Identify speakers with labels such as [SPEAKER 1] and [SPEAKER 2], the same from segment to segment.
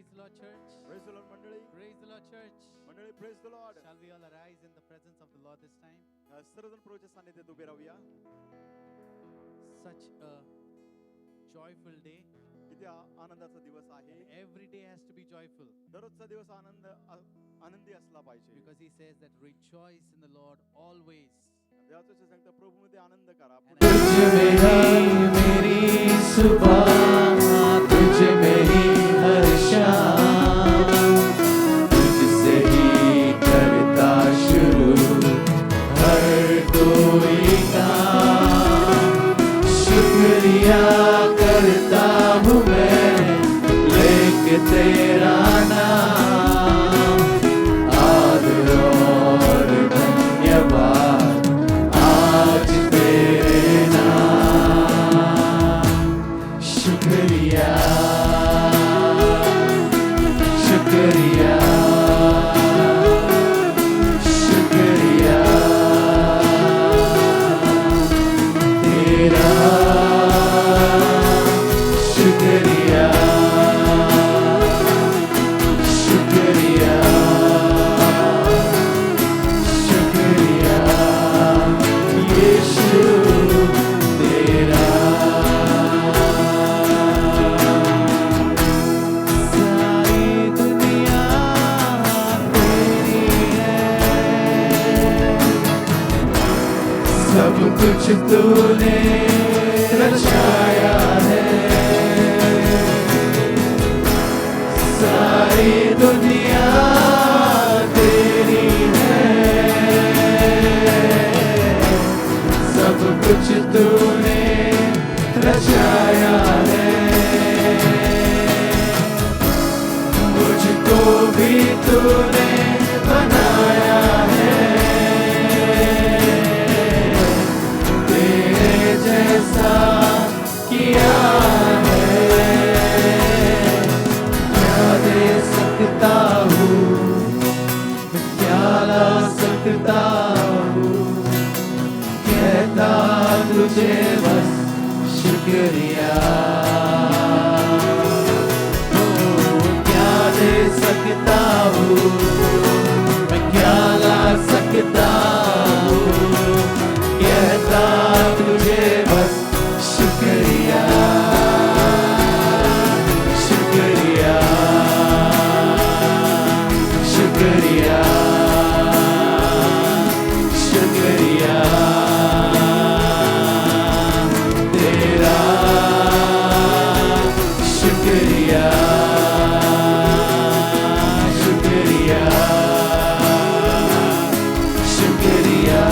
[SPEAKER 1] Praise the Lord, church.
[SPEAKER 2] Praise the Lord, मंडळी.
[SPEAKER 1] Praise the Lord, church.
[SPEAKER 2] मंडळी, praise the Lord.
[SPEAKER 1] Shall we all arise in the presence of the Lord this time?
[SPEAKER 2] सर्वजण प्रभूच्या सानिध्यात उभे राहूया.
[SPEAKER 1] Such a joyful day.
[SPEAKER 2] किती आनंदाचा दिवस आहे.
[SPEAKER 1] Every day has to be joyful.
[SPEAKER 2] दररोजचा दिवस आनंदी असला पाहिजे.
[SPEAKER 1] Because he says that rejoice in the Lord always.
[SPEAKER 2] देवाचं वचन सांगतं प्रभूमध्ये आनंद करा.
[SPEAKER 3] मेरी सुबह तुझ में ही हर शाम तुझसे ही करता शुरू हर कोई काम शुक्रिया करता हूँ मैं लेके तेरा नाम आदर और धन्यवाद आज तेरे नाम शुक्रिया शुक्रिया शुक्रिया तेरा शुक्रिया शुक्रिया शुक्रिया यीशु तेरा सारी दुनिया तेरी है सब कुछ तूने रचाया है सारी दुनिया तेरी है सब कुछ तूने रचाया है मुझको भी तूने बनाया है तेरे जैसा किया है क्या दे सकता हूँ क्या ला सकता हूँ कहता तुझे बस शुक्रिया ओ, क्या दे सकता हूँ मैं क्या ला सकता हूँ कहता तुझे बस शुक्रिया शुक्रिया शुक्रिया शुक्रिया तेरा शुक्रिया शुक्रिया शुक्रिया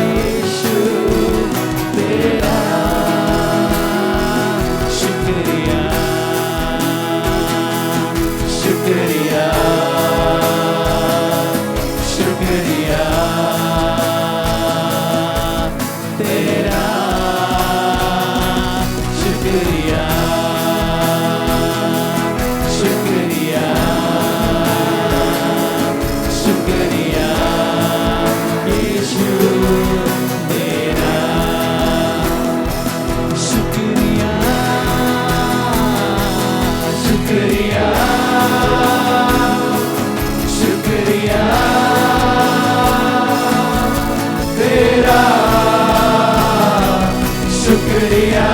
[SPEAKER 3] यीशु तेरा शुक्रिया शुक्रिया शुक्रिया तेरा शुक्रिया शुक्रिया शुक्रिया यीशु तेरा शुक्रिया शुक्रिया शुक्रिया तेरा शुक्रिया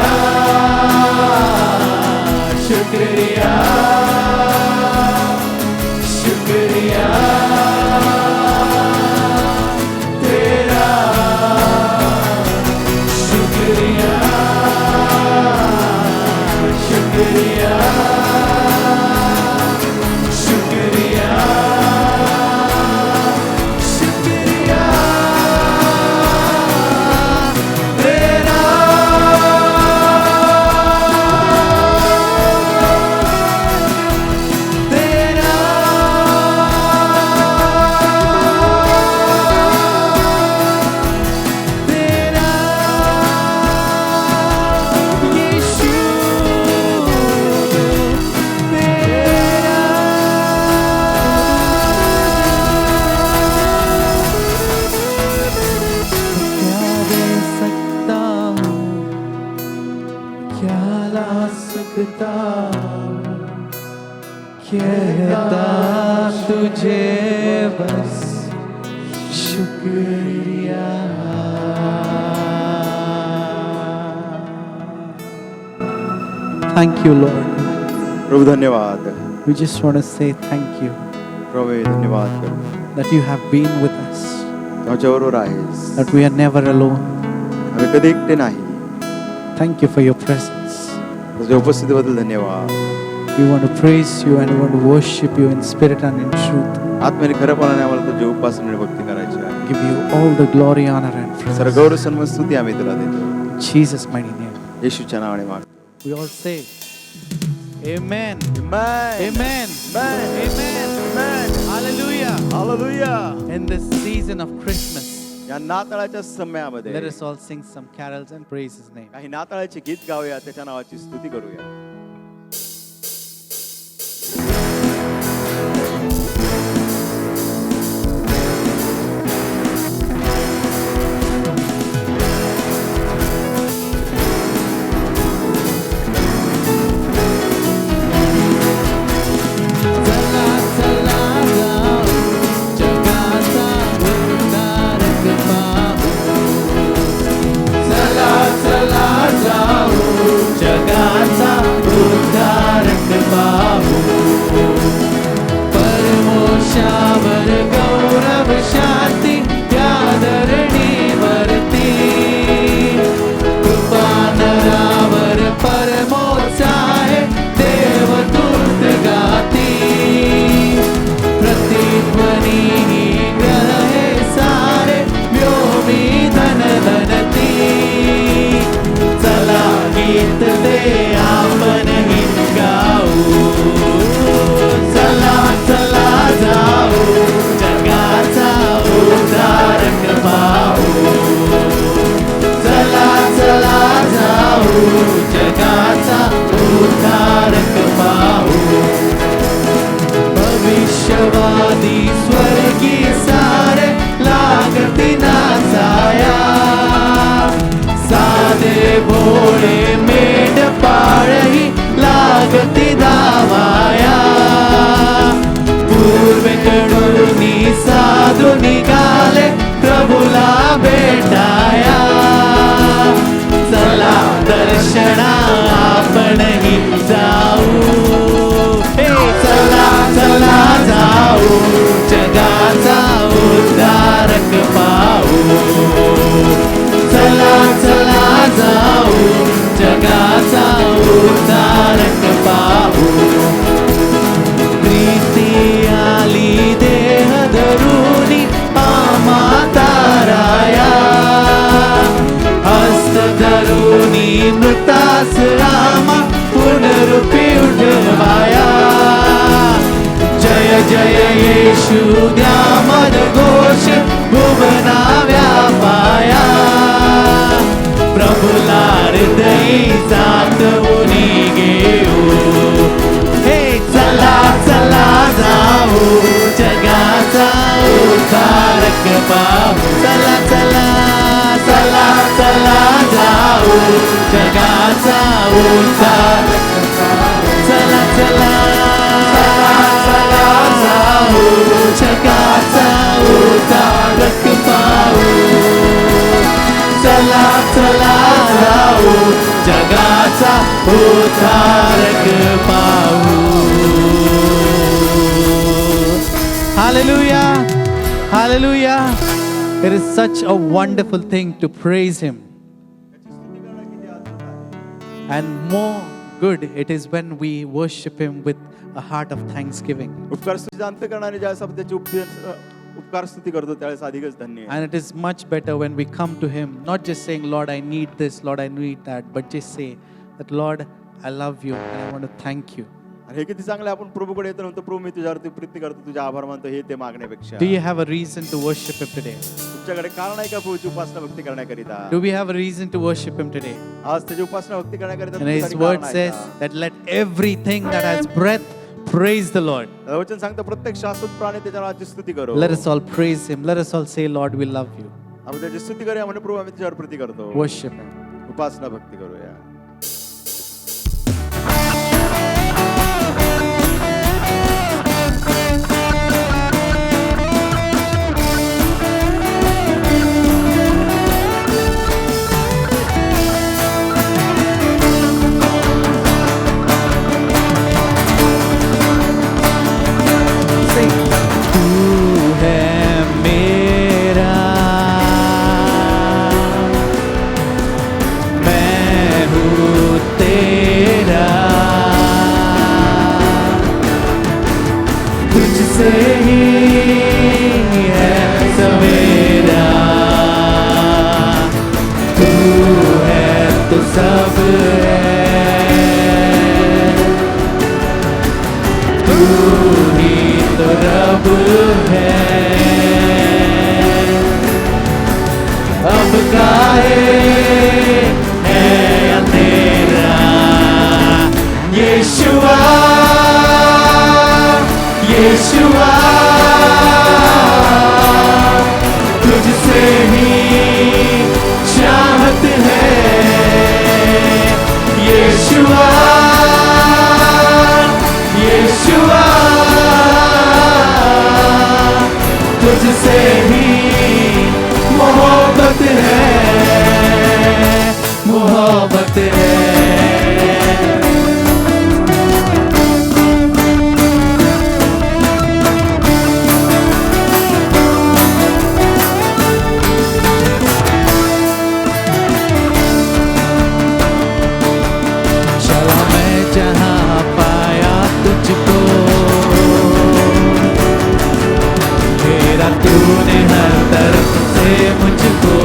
[SPEAKER 3] शुक्रिया शुक्रिया तेरा शुक्रिया शुक्रिया कहता तुझे बस शुक्रिया.
[SPEAKER 1] Thank you, Lord.
[SPEAKER 2] प्रभू धन्यवाद.
[SPEAKER 1] We just want to say thank you
[SPEAKER 2] प्रभू धन्यवाद करू
[SPEAKER 1] that you have been with us,
[SPEAKER 2] आमच्याबरोबर आहेस.
[SPEAKER 1] that we are never alone.
[SPEAKER 2] आम्ही कधी एकटे नाही.
[SPEAKER 1] Thank you for your presence.
[SPEAKER 2] तुझ्या उपस्थितीबद्दल धन्यवाद.
[SPEAKER 1] We want to praise you and we want to worship you in spirit and in truth.
[SPEAKER 2] आत्म्याने खरंपणाने आम्हाला तुझी उपासना आणि भक्ती करायची आहे.
[SPEAKER 1] Give you all the glory, honor and praise.
[SPEAKER 2] सर्व गौरव सन्मान स्तुती आम्ही तुला देतो.
[SPEAKER 1] In Jesus' mighty name.
[SPEAKER 2] येशूच्या नावाने मागतो.
[SPEAKER 1] We all say, Amen.
[SPEAKER 2] Amen.
[SPEAKER 1] Amen.
[SPEAKER 2] Amen.
[SPEAKER 1] Amen.
[SPEAKER 2] Amen.
[SPEAKER 1] Hallelujah.
[SPEAKER 2] Hallelujah.
[SPEAKER 1] In this season of Christmas,
[SPEAKER 2] या नाताळाच्या समयामध्ये
[SPEAKER 1] let us all sing some carols and praise His name.
[SPEAKER 2] काही नाताळाचे गीत गाऊया, त्याच्या नावाची स्तुती करूया.
[SPEAKER 3] जगाचा उद्धारक पाहू. परमोशावर गौरव शांती या धरणीवरती. कृपा नरावर परमोत्साह देवदूत गाती. प्रतिध्वनी ग्रहे सारे व्योमी धनधनती. चला गीत दे आपण ही गाऊ. चला चला जाऊ जगाचा उद्धारक पाहू. चला चला जाऊ जगाचा उद्धारक पाहू. भविष्यवादी स्वर्गी सारे लागती नाचाया. साधे भोळे मेढ पाळही लागती धावाया. पूर्वेकडून साधू निघाले प्रभूला भेटाया. चला दर्शना आपणही जाऊ. हे चला चला जाऊ जगाचा उद्धारक पाहू. चला चला जाऊ जगाचा उद्धारक पाहू. प्रीती आली देह धरुनी आम्हा ताराया. हस्त धरुनी मृतास आम्हा पुनरुपी उठवाया. जय जय येशू द्या मद घोष भुवना व्यापाया. प्रभुला हृदयी जातवूनी घेऊ. हे चला चला जाऊ जगाचा उद्धारक पाहू. चला चला चला चला जाऊ जगाचा उद्धारक पाहू. चला चला चला जाऊ जगाचा उद्धारक पाहू. चला चला जाऊ जगाचा उद्धारक पाहू.
[SPEAKER 1] Hallelujah. Hallelujah. It is such a wonderful thing to praise Him. And more good it is when we worship Him with a heart of thanksgiving.
[SPEAKER 2] उपकार स्तुतीचा अंत करणारे ज्यावेळेस आपण त्याची उपकार स्तुती करतो त्यावेळेस अधिकच धन्य आहे.
[SPEAKER 1] And it is much better when we come to Him, not just saying, Lord, I need this, Lord, I need that, but just say that, Lord, I love you and I want to thank you.
[SPEAKER 2] आणि हे किती चांगलं आपण प्रभूकडे येतो म्हणतो, प्रभू मी तुझ्यावरती प्रीती करतो, तुझे आभार मानतो, हे ते मागण्यापेक्षा.
[SPEAKER 1] Do you have a reason to worship Him today?
[SPEAKER 2] तुमच्याकडे कारण आहे का प्रभूची उपासना भक्ती करण्याकरिता?
[SPEAKER 1] Do we have a reason to worship Him today?
[SPEAKER 2] आज त्याची उपासना भक्ती करण्याकरिता
[SPEAKER 1] And His word says that let everything that has breath praise the Lord.
[SPEAKER 2] वचन सांगतं प्रत्येक शाश्वत प्राणी त्याच्या नावाची स्तुती करो.
[SPEAKER 1] Let us all praise Him. Let us all say, Lord, we love you.
[SPEAKER 2] आपण त्याची स्तुती करूया म्हणजे प्रभू आम्ही तुझ्यावर प्रीती करतो.
[SPEAKER 1] Worship Him.
[SPEAKER 2] उपासना भक्ती करूया.
[SPEAKER 3] ही तो रब है। अब काहे है अंधेरा, यीशुआ यीशुआ तुझसे ही चाहत है, यीशुआ यीशुआ तुझसे ही मोहब्बत है, मोहब्बत है। चला मैं जहाँ पाया तुझको, तेरा तूने हर तरफ से मुझको।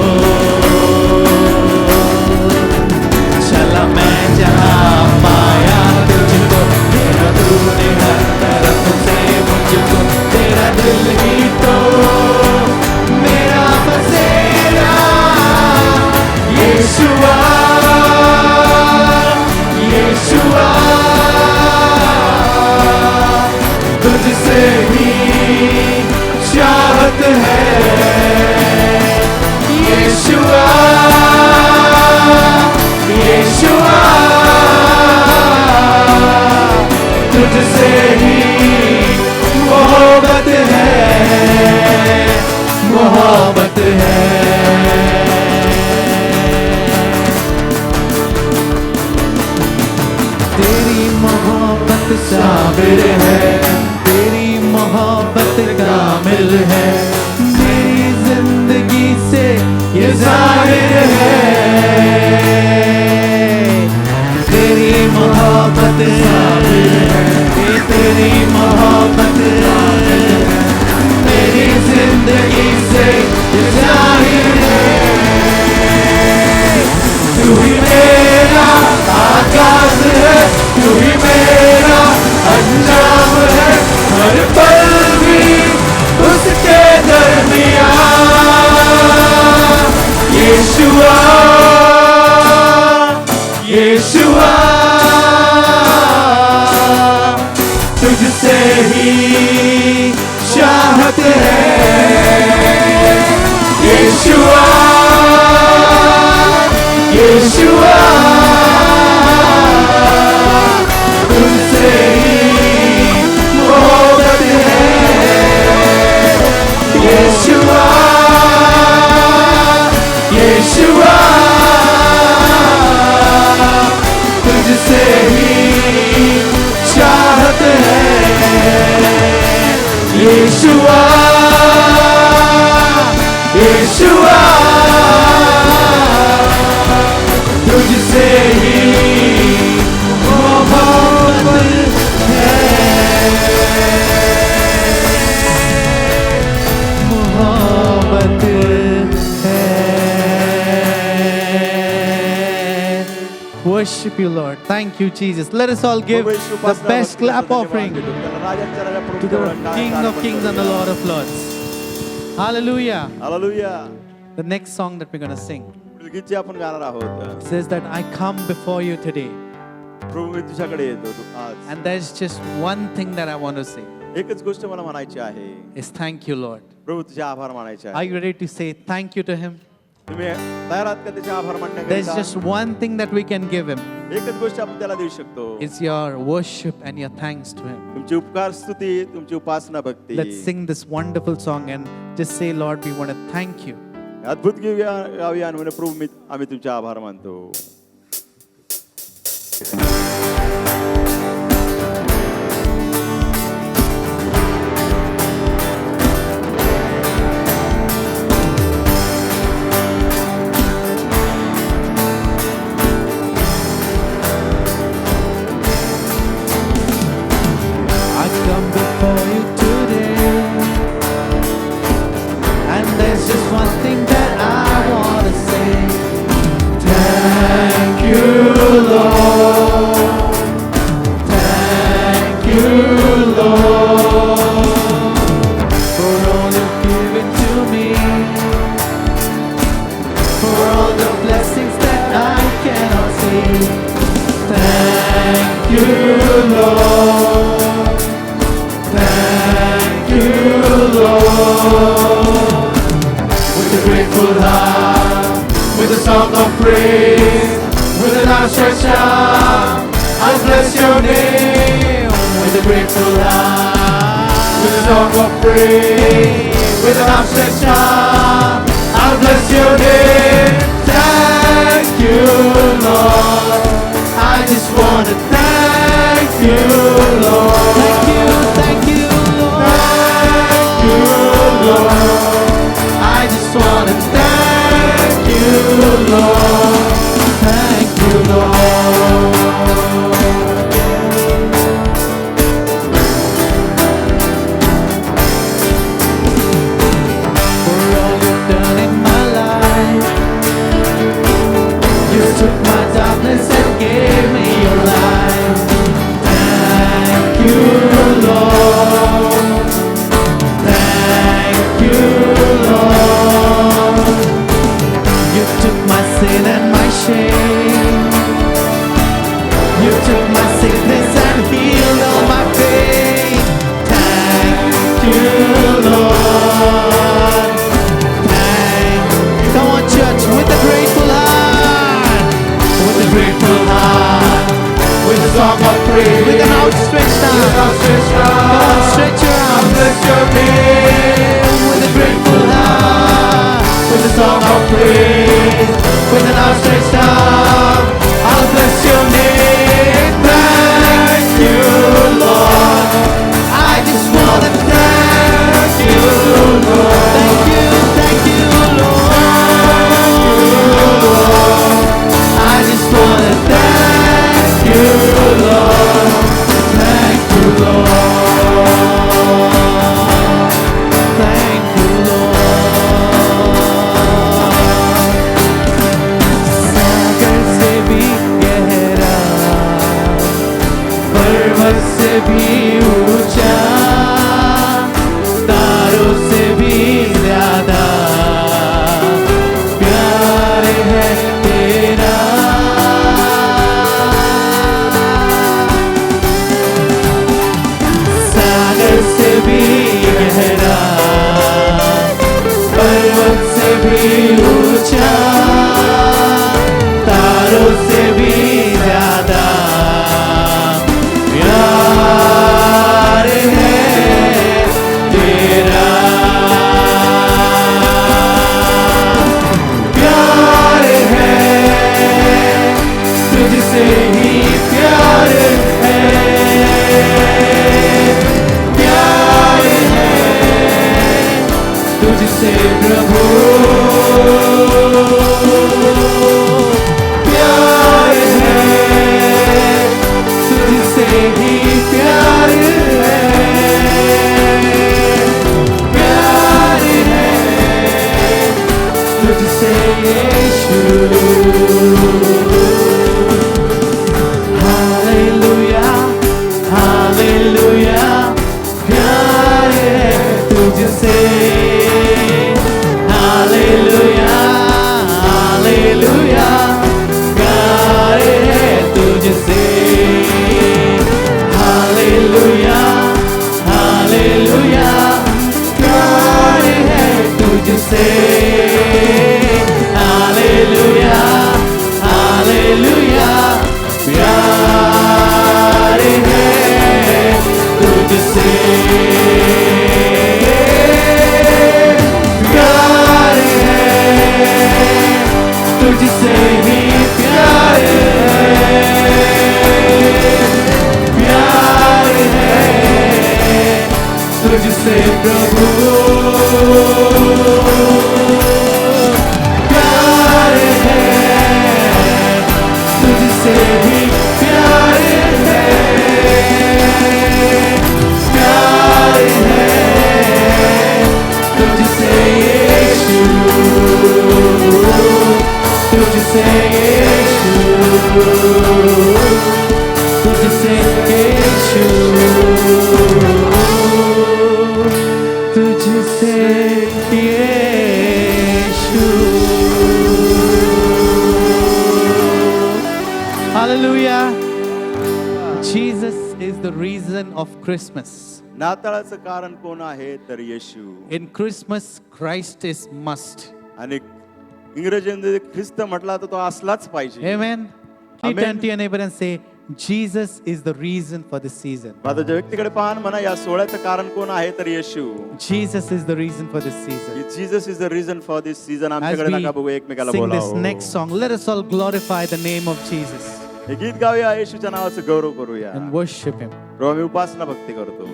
[SPEAKER 3] चला मैं जहाँ पाया तुझको, तेरा तूने हर तरफ से मुझको। तेरा दिल ही तो मेरा बसेरा, यीशुआ यीशुआ तुझसे ही चाहत है, यीशुआ यीशुआ तुझसे ही मोहब्बत है, मोहब्बत है। तेरी मोहब्बत साबिर है, तेरी मोहब्बत कामिल है, मेरी जिंदगी से ये जाहिर है। तेरी मोहब्बत साबिर है, ये तेरी मोहब्बत कामिल है, मेरी जिंदगी से ये जाहिर है। तू ही मेरा आगाज़ है, तू ही मेरा अंजाम है, हर पल भी उसके दरमियान। यीशुआ यीशुआ तुझसे ही चाहत है, यीशुआ यीशुआ तुझसे ही मोहब्बत है, यीशुआ यीशुआ तुझसे ही चाहत है, यीशुआ यीशुआ तुझसे ही मोहब्बत है, मोहब्बत है।
[SPEAKER 1] Worship you, Lord. Thank you, Jesus. Let us all give the best clap offering to the King of Kings and the Lord of Lords. Hallelujah.
[SPEAKER 2] Hallelujah.
[SPEAKER 1] The next song that we're going to sing
[SPEAKER 2] पुढील गीत जे आपण गाणार आहोत,
[SPEAKER 1] says that I come before you today.
[SPEAKER 2] प्रभू मी तुझ्याकडे येतो आज.
[SPEAKER 1] And there's just one thing that I want to say
[SPEAKER 2] एकच गोष्ट मला म्हणायची आहे,
[SPEAKER 1] is thank you, Lord.
[SPEAKER 2] प्रभू तुझे आभार मानायचे
[SPEAKER 1] Are
[SPEAKER 2] आहे.
[SPEAKER 1] you ready to say thank you to Him?
[SPEAKER 2] तुम्ही तयार आहात का त्याचे आभार
[SPEAKER 1] There's
[SPEAKER 2] मानण्याकरिता?
[SPEAKER 1] just one thing that we can give Him.
[SPEAKER 2] एकच गोष्ट आपण त्याला देऊ शकतो,
[SPEAKER 1] It's your worship and your thanks to Him.
[SPEAKER 2] तुमची उपकार स्तुती, तुमची उपासना भक्ती.
[SPEAKER 1] Let's sing this wonderful song and just say, Lord, we want to thank you.
[SPEAKER 2] अद्भुत गावी आणि म्हणे प्रभू आम्ही तुमचे आभार मानतो.
[SPEAKER 1] I come before you today, and there's just one thing that I want to say.
[SPEAKER 3] Thank you, Lord. grateful heart, with a song of praise, with an outstretched arm, I'll bless your name. Thank you, Lord. I just want to thank you, Lord.
[SPEAKER 1] Thank you, Lord.
[SPEAKER 3] Thank you, Lord. I just want to thank you, Lord. Thank you, Lord.
[SPEAKER 1] For all you've done in my life, you took my darkness and gave me your light. Thank you, Lord. Thank you, Lord. You took my sin and my shame. You took my sickness and healed all my pain. Thank you, Lord. Come on, church, with a grateful heart. With a grateful heart.
[SPEAKER 3] With a song of praise,
[SPEAKER 1] With an outstretched
[SPEAKER 3] with an
[SPEAKER 1] arm.
[SPEAKER 3] outstretched
[SPEAKER 1] Come on,
[SPEAKER 3] arm,
[SPEAKER 1] stretch your
[SPEAKER 3] I'll
[SPEAKER 1] arms.
[SPEAKER 3] bless your name.
[SPEAKER 1] With a grateful heart.
[SPEAKER 3] With a song of praise, with an outstretched arm, I'll bless your name. Thank you, Lord. I just want to thank you, Lord.
[SPEAKER 1] Thank you, Lord.
[SPEAKER 3] I just want to thank you, Lord. Thank you, Lord.
[SPEAKER 1] Thank you, Lord. सागर से भी गहरा, पर्वत से भी ऊंचा, तारों से भी ज्यादा प्यार है तेरा। सागर से भी गहरा, पर्वत से भी ऊंचा, तारों से भी ज्यादा प्यार है तेरा। प्यार है तुझसे ही प्यार है। प्यार है तुझसे प्रभु। प्यार है तुझसे ही प्यार है। प्यार है तुझसे यीशु। हालेलुया, हालेलुया, प्यार है तुझसे। हालेलुया, हालेलुया, प्यार है तुझसे। हालेलुया, हालेलुया, प्यार है तुझसे। हालेलुया, हालेलुया, प्यार है तुझसे। प्यार है तुझसे ही प्यार है। प्यार है तुझसे प्रभु। प्यार है तुझसे ही प्यार है। प्यार है तुझसे यीशु। तुझसे यीशु। तुझसे यीशु। तुझसे यीशु। Hallelujah. Jesus is the reason of Christmas.
[SPEAKER 2] नाताळाचं कारण कोण आहे तर येशू.
[SPEAKER 1] In Christmas, Christ is must.
[SPEAKER 2] आणि इंग्रजीमध्ये ख्रिस्त म्हटला तर तो असलाच पाहिजे.
[SPEAKER 1] Amen. Please
[SPEAKER 2] Amen.
[SPEAKER 1] turn to your neighbor and say, Jesus is the reason for this season.
[SPEAKER 2] माझ्या व्यक्तीकडे पाहन म्हणा या सोहळ्याचं कारण कोण आहे तर येशू.
[SPEAKER 1] Jesus is the reason for this season.
[SPEAKER 2] Jesus is the reason for this season.
[SPEAKER 1] As
[SPEAKER 2] आमच्याकडे नका बघू
[SPEAKER 1] we
[SPEAKER 2] एकमेकाला
[SPEAKER 1] sing this
[SPEAKER 2] बोलावं.
[SPEAKER 1] next song, let us all glorify the name of Jesus
[SPEAKER 2] हे गीत गाऊया, येशूच्या नावाचं गौरव करूया.
[SPEAKER 1] and worship Him.
[SPEAKER 2] प्रभू आम्ही उपासना भक्ती करतो.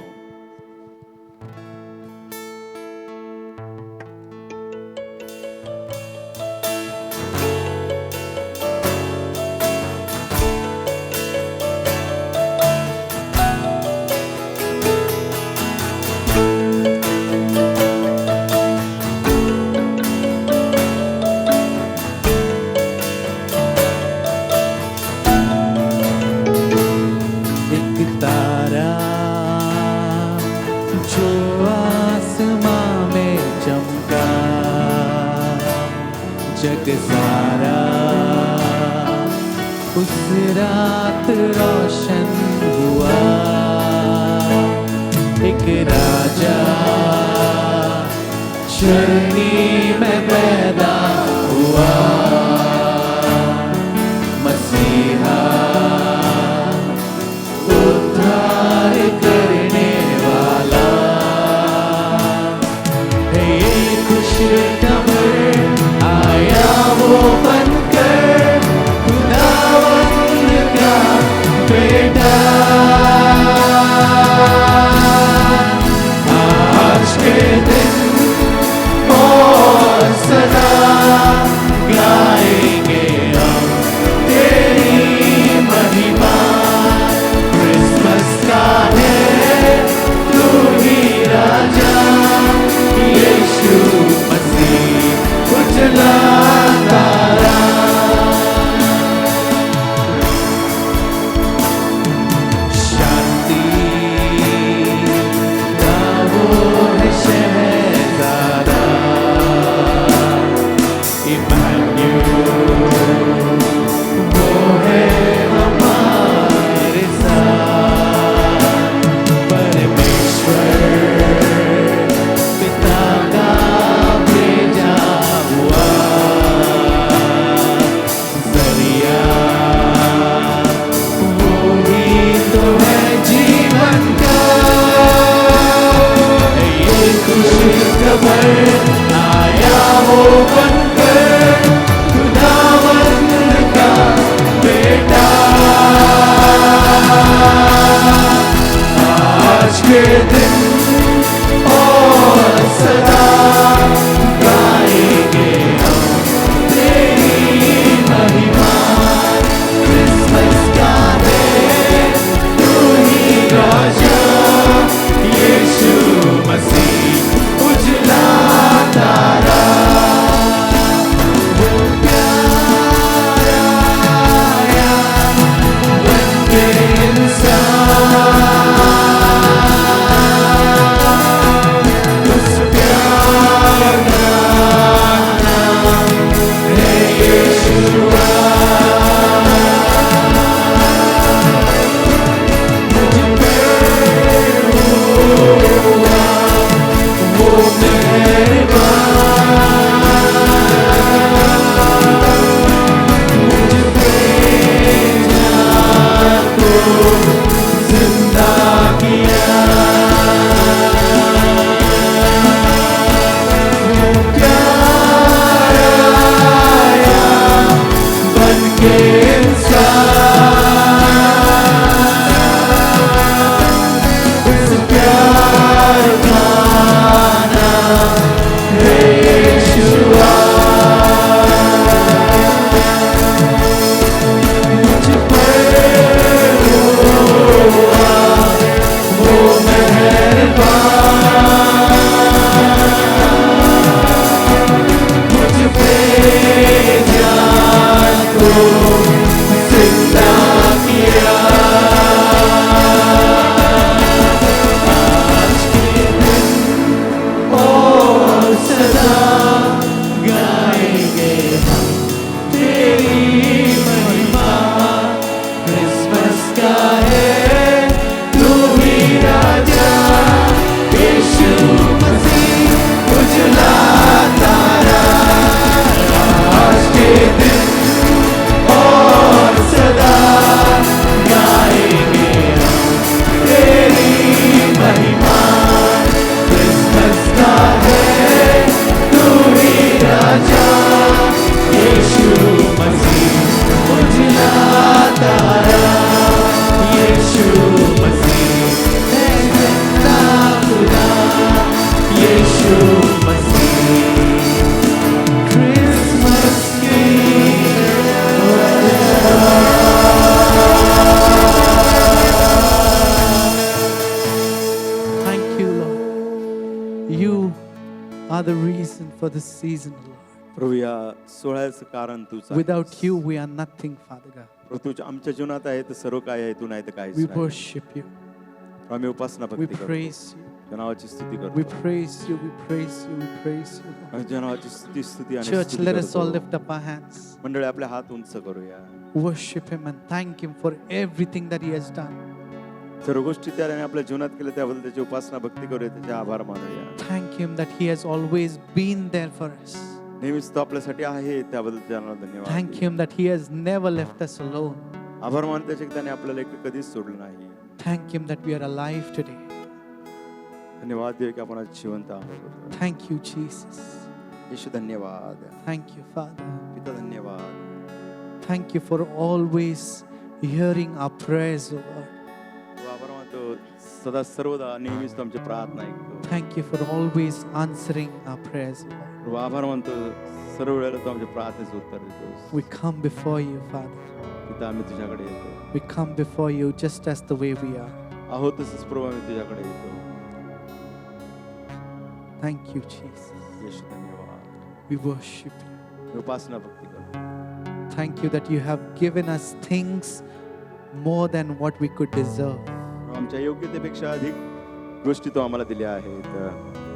[SPEAKER 1] एक तारा जो आसमां में चमका, जग सारा उस रात रोशन हुआ. एक राजा चरनी में पैदा हुआ, मसीहा उद्धार करने वाला है. ये खुशखबर आया वो बनकर, खुदावंद का बेटा. आज के दिन और सदा गाएंगे हम तेरी महिमा. क्रिसमस का है तू ही राजा, यीशु मसीह उजला तारा. शांति का वो है शहजादा, इम्मानुएल वो है हमारे साथ. परमेश्वर पिता का भेजा हुआ जरिया, वो ही तो है जीवन का. ये खुशखबर आया वो बनकर, खुदावंद का बेटा. आज के दिन और सदा गाएंगे हम तेरी महिमा. क्रिसमस का है तू ही राजा, यीशु मसीह उजला तारा. वो प्यारा आया बनके इंसान, उस प्यार का नाम है यीशुआ. मुझ पे हुआ वो मेहरबान, मुझ पे जान को जिंदा किया. वो प्यार आया बनके इंसान, उस प्यार का नाम है यीशुआ. मुझ पर हुआ वो मेहरबान, मुझ पे जान को जिंदा किया. आज के दिन और सदा गाएंगे हम तेरी महिमा. क्रिसमस का है तू ही राजा, You are the reason for this season, Lord.
[SPEAKER 2] प्रभू या सोहळ्याचं कारण तूच आहेस.
[SPEAKER 1] Without you, we are nothing, Father God.
[SPEAKER 2] प्रभू तू आमच्या जीवनात आहे तर सर्व काय आहे, तू नाही तर काहीच
[SPEAKER 1] We
[SPEAKER 2] नाही.
[SPEAKER 1] worship you.
[SPEAKER 2] आम्ही उपासना
[SPEAKER 1] We
[SPEAKER 2] भक्ती करतो,
[SPEAKER 1] praise you.
[SPEAKER 2] तुझ्या नावाची स्तुती
[SPEAKER 1] We
[SPEAKER 2] करतो.
[SPEAKER 1] praise you. We praise you. We praise you, Lord.
[SPEAKER 2] आम्ही तुझ्या नावाची स्तुती आणि
[SPEAKER 1] Church,
[SPEAKER 2] स्तुती
[SPEAKER 1] let us all
[SPEAKER 2] करतो.
[SPEAKER 1] lift up our hands.
[SPEAKER 2] मंडळी आपले हात उंच करूया.
[SPEAKER 1] Worship Him and thank Him for everything that He has done.
[SPEAKER 2] सर्व गोष्टी त्याने आपल्या जीवनात केल्या त्याबद्दल त्याची उपासना भक्ती करूया, त्याचे आभार मानूया.
[SPEAKER 1] Thank Him that He has always been there for us.
[SPEAKER 2] नेहमीच तो आपल्यासाठी आहे, त्याबद्दल त्याला धन्यवाद.
[SPEAKER 1] Thank Him that He has never left us alone.
[SPEAKER 2] आभार मान त्याचे की त्याने आपल्याला एकटं कधीच सोडलं नाही.
[SPEAKER 1] Thank Him that we are alive today.
[SPEAKER 2] धन्यवाद देव की आपण आज जिवंत आहोत.
[SPEAKER 1] Thank you, Jesus.
[SPEAKER 2] येशू धन्यवाद.
[SPEAKER 1] Thank you, Father.
[SPEAKER 2] पिता धन्यवाद.
[SPEAKER 1] Thank you for always hearing our prayers, O Lord.
[SPEAKER 2] तू आभार मानतो, सदा सर्वदा नेहमीच तो आमची प्रार्थना ऐकतो.
[SPEAKER 1] Thank you for always answering our prayers, Lord.
[SPEAKER 2] तू आभार मानतो, सर्व वेळेला तू आमच्या प्रार्थनेचं उत्तर देतोस.
[SPEAKER 1] We come before you, Father.
[SPEAKER 2] पिता आम्ही तुझ्याकडे येतो.
[SPEAKER 1] We come before you just as the way we are.
[SPEAKER 2] आहोत तसंच प्रभू आम्ही तुझ्याकडे येतो.
[SPEAKER 1] Thank you, Jesus.
[SPEAKER 2] येशू धन्यवाद.
[SPEAKER 1] We worship you.
[SPEAKER 2] मी उपासना भक्ती करतो.
[SPEAKER 1] Thank you that you have given us things more than what we could deserve.
[SPEAKER 2] आमच्या योग्यतेपेक्षा अधिक गोष्टी तो आम्हाला दिल्या आहेत.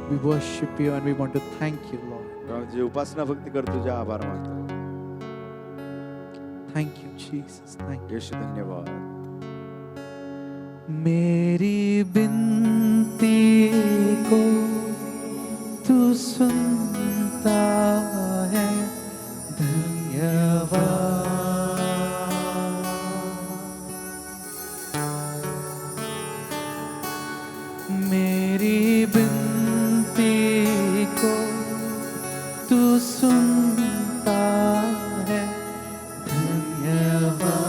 [SPEAKER 1] We worship you and we want to thank you, Lord.
[SPEAKER 2] आम्ही तुझी उपासना भक्ती करतो, तुझे आभार मानतो.
[SPEAKER 1] Thank you, Jesus. Thank you.
[SPEAKER 2] येशू धन्यवाद.
[SPEAKER 1] मेरी बिनती को तू सुनता है, धन्यवाद. मेरी बिनती को तू सुनता है, धन्यवाद.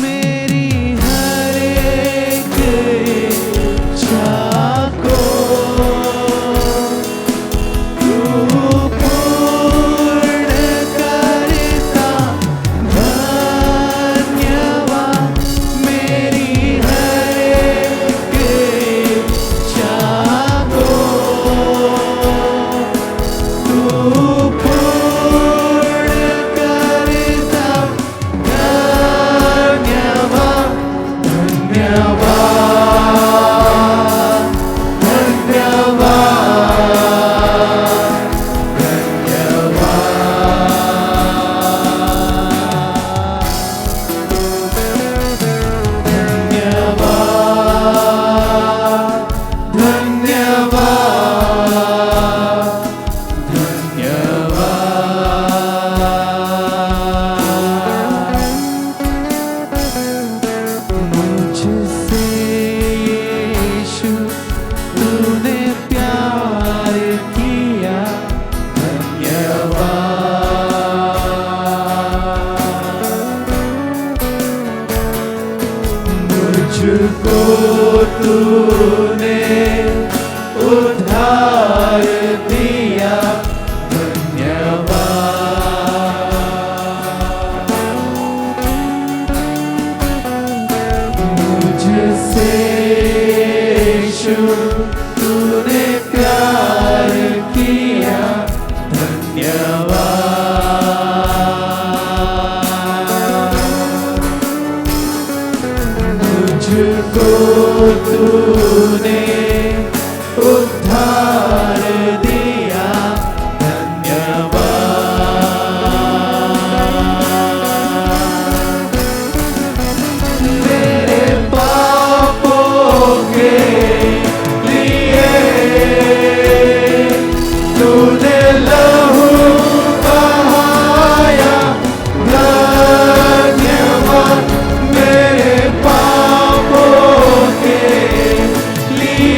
[SPEAKER 1] मेरी हर एक इच्छा को तू पूर्ण करता, धन्यवाद. मेरी हर एक इच्छा को तू पूर्ण करता, धन्यवाद. मुझसे यीशु तूने प्यार किया, धन्यवाद. मुझको तूने उद्धार दिया, धन्यवाद. मुझसे यीशु तूने प्यार किया, धन्यवाद. मुझको तूने उद्धार दिया, धन्यवाद. मेरे पापों के लिए तूने लहू बहाया, धन्यवाद. मेरे पापों के लिए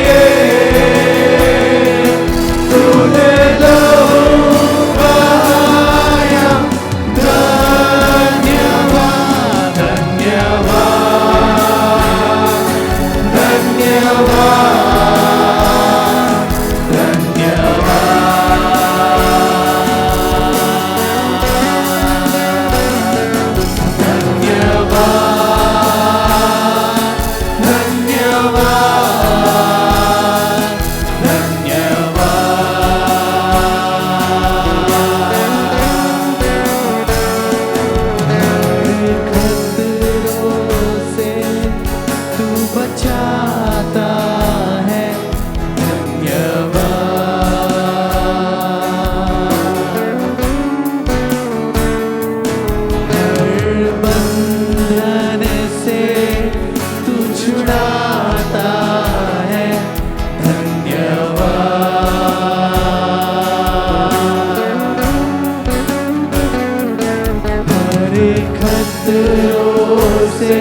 [SPEAKER 1] खतरों से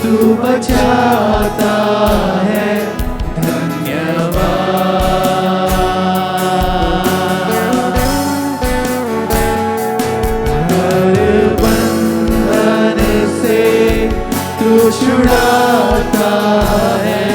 [SPEAKER 1] तू बचाता है, धन्यवाद। हर बंधन से तू छुड़ाता है,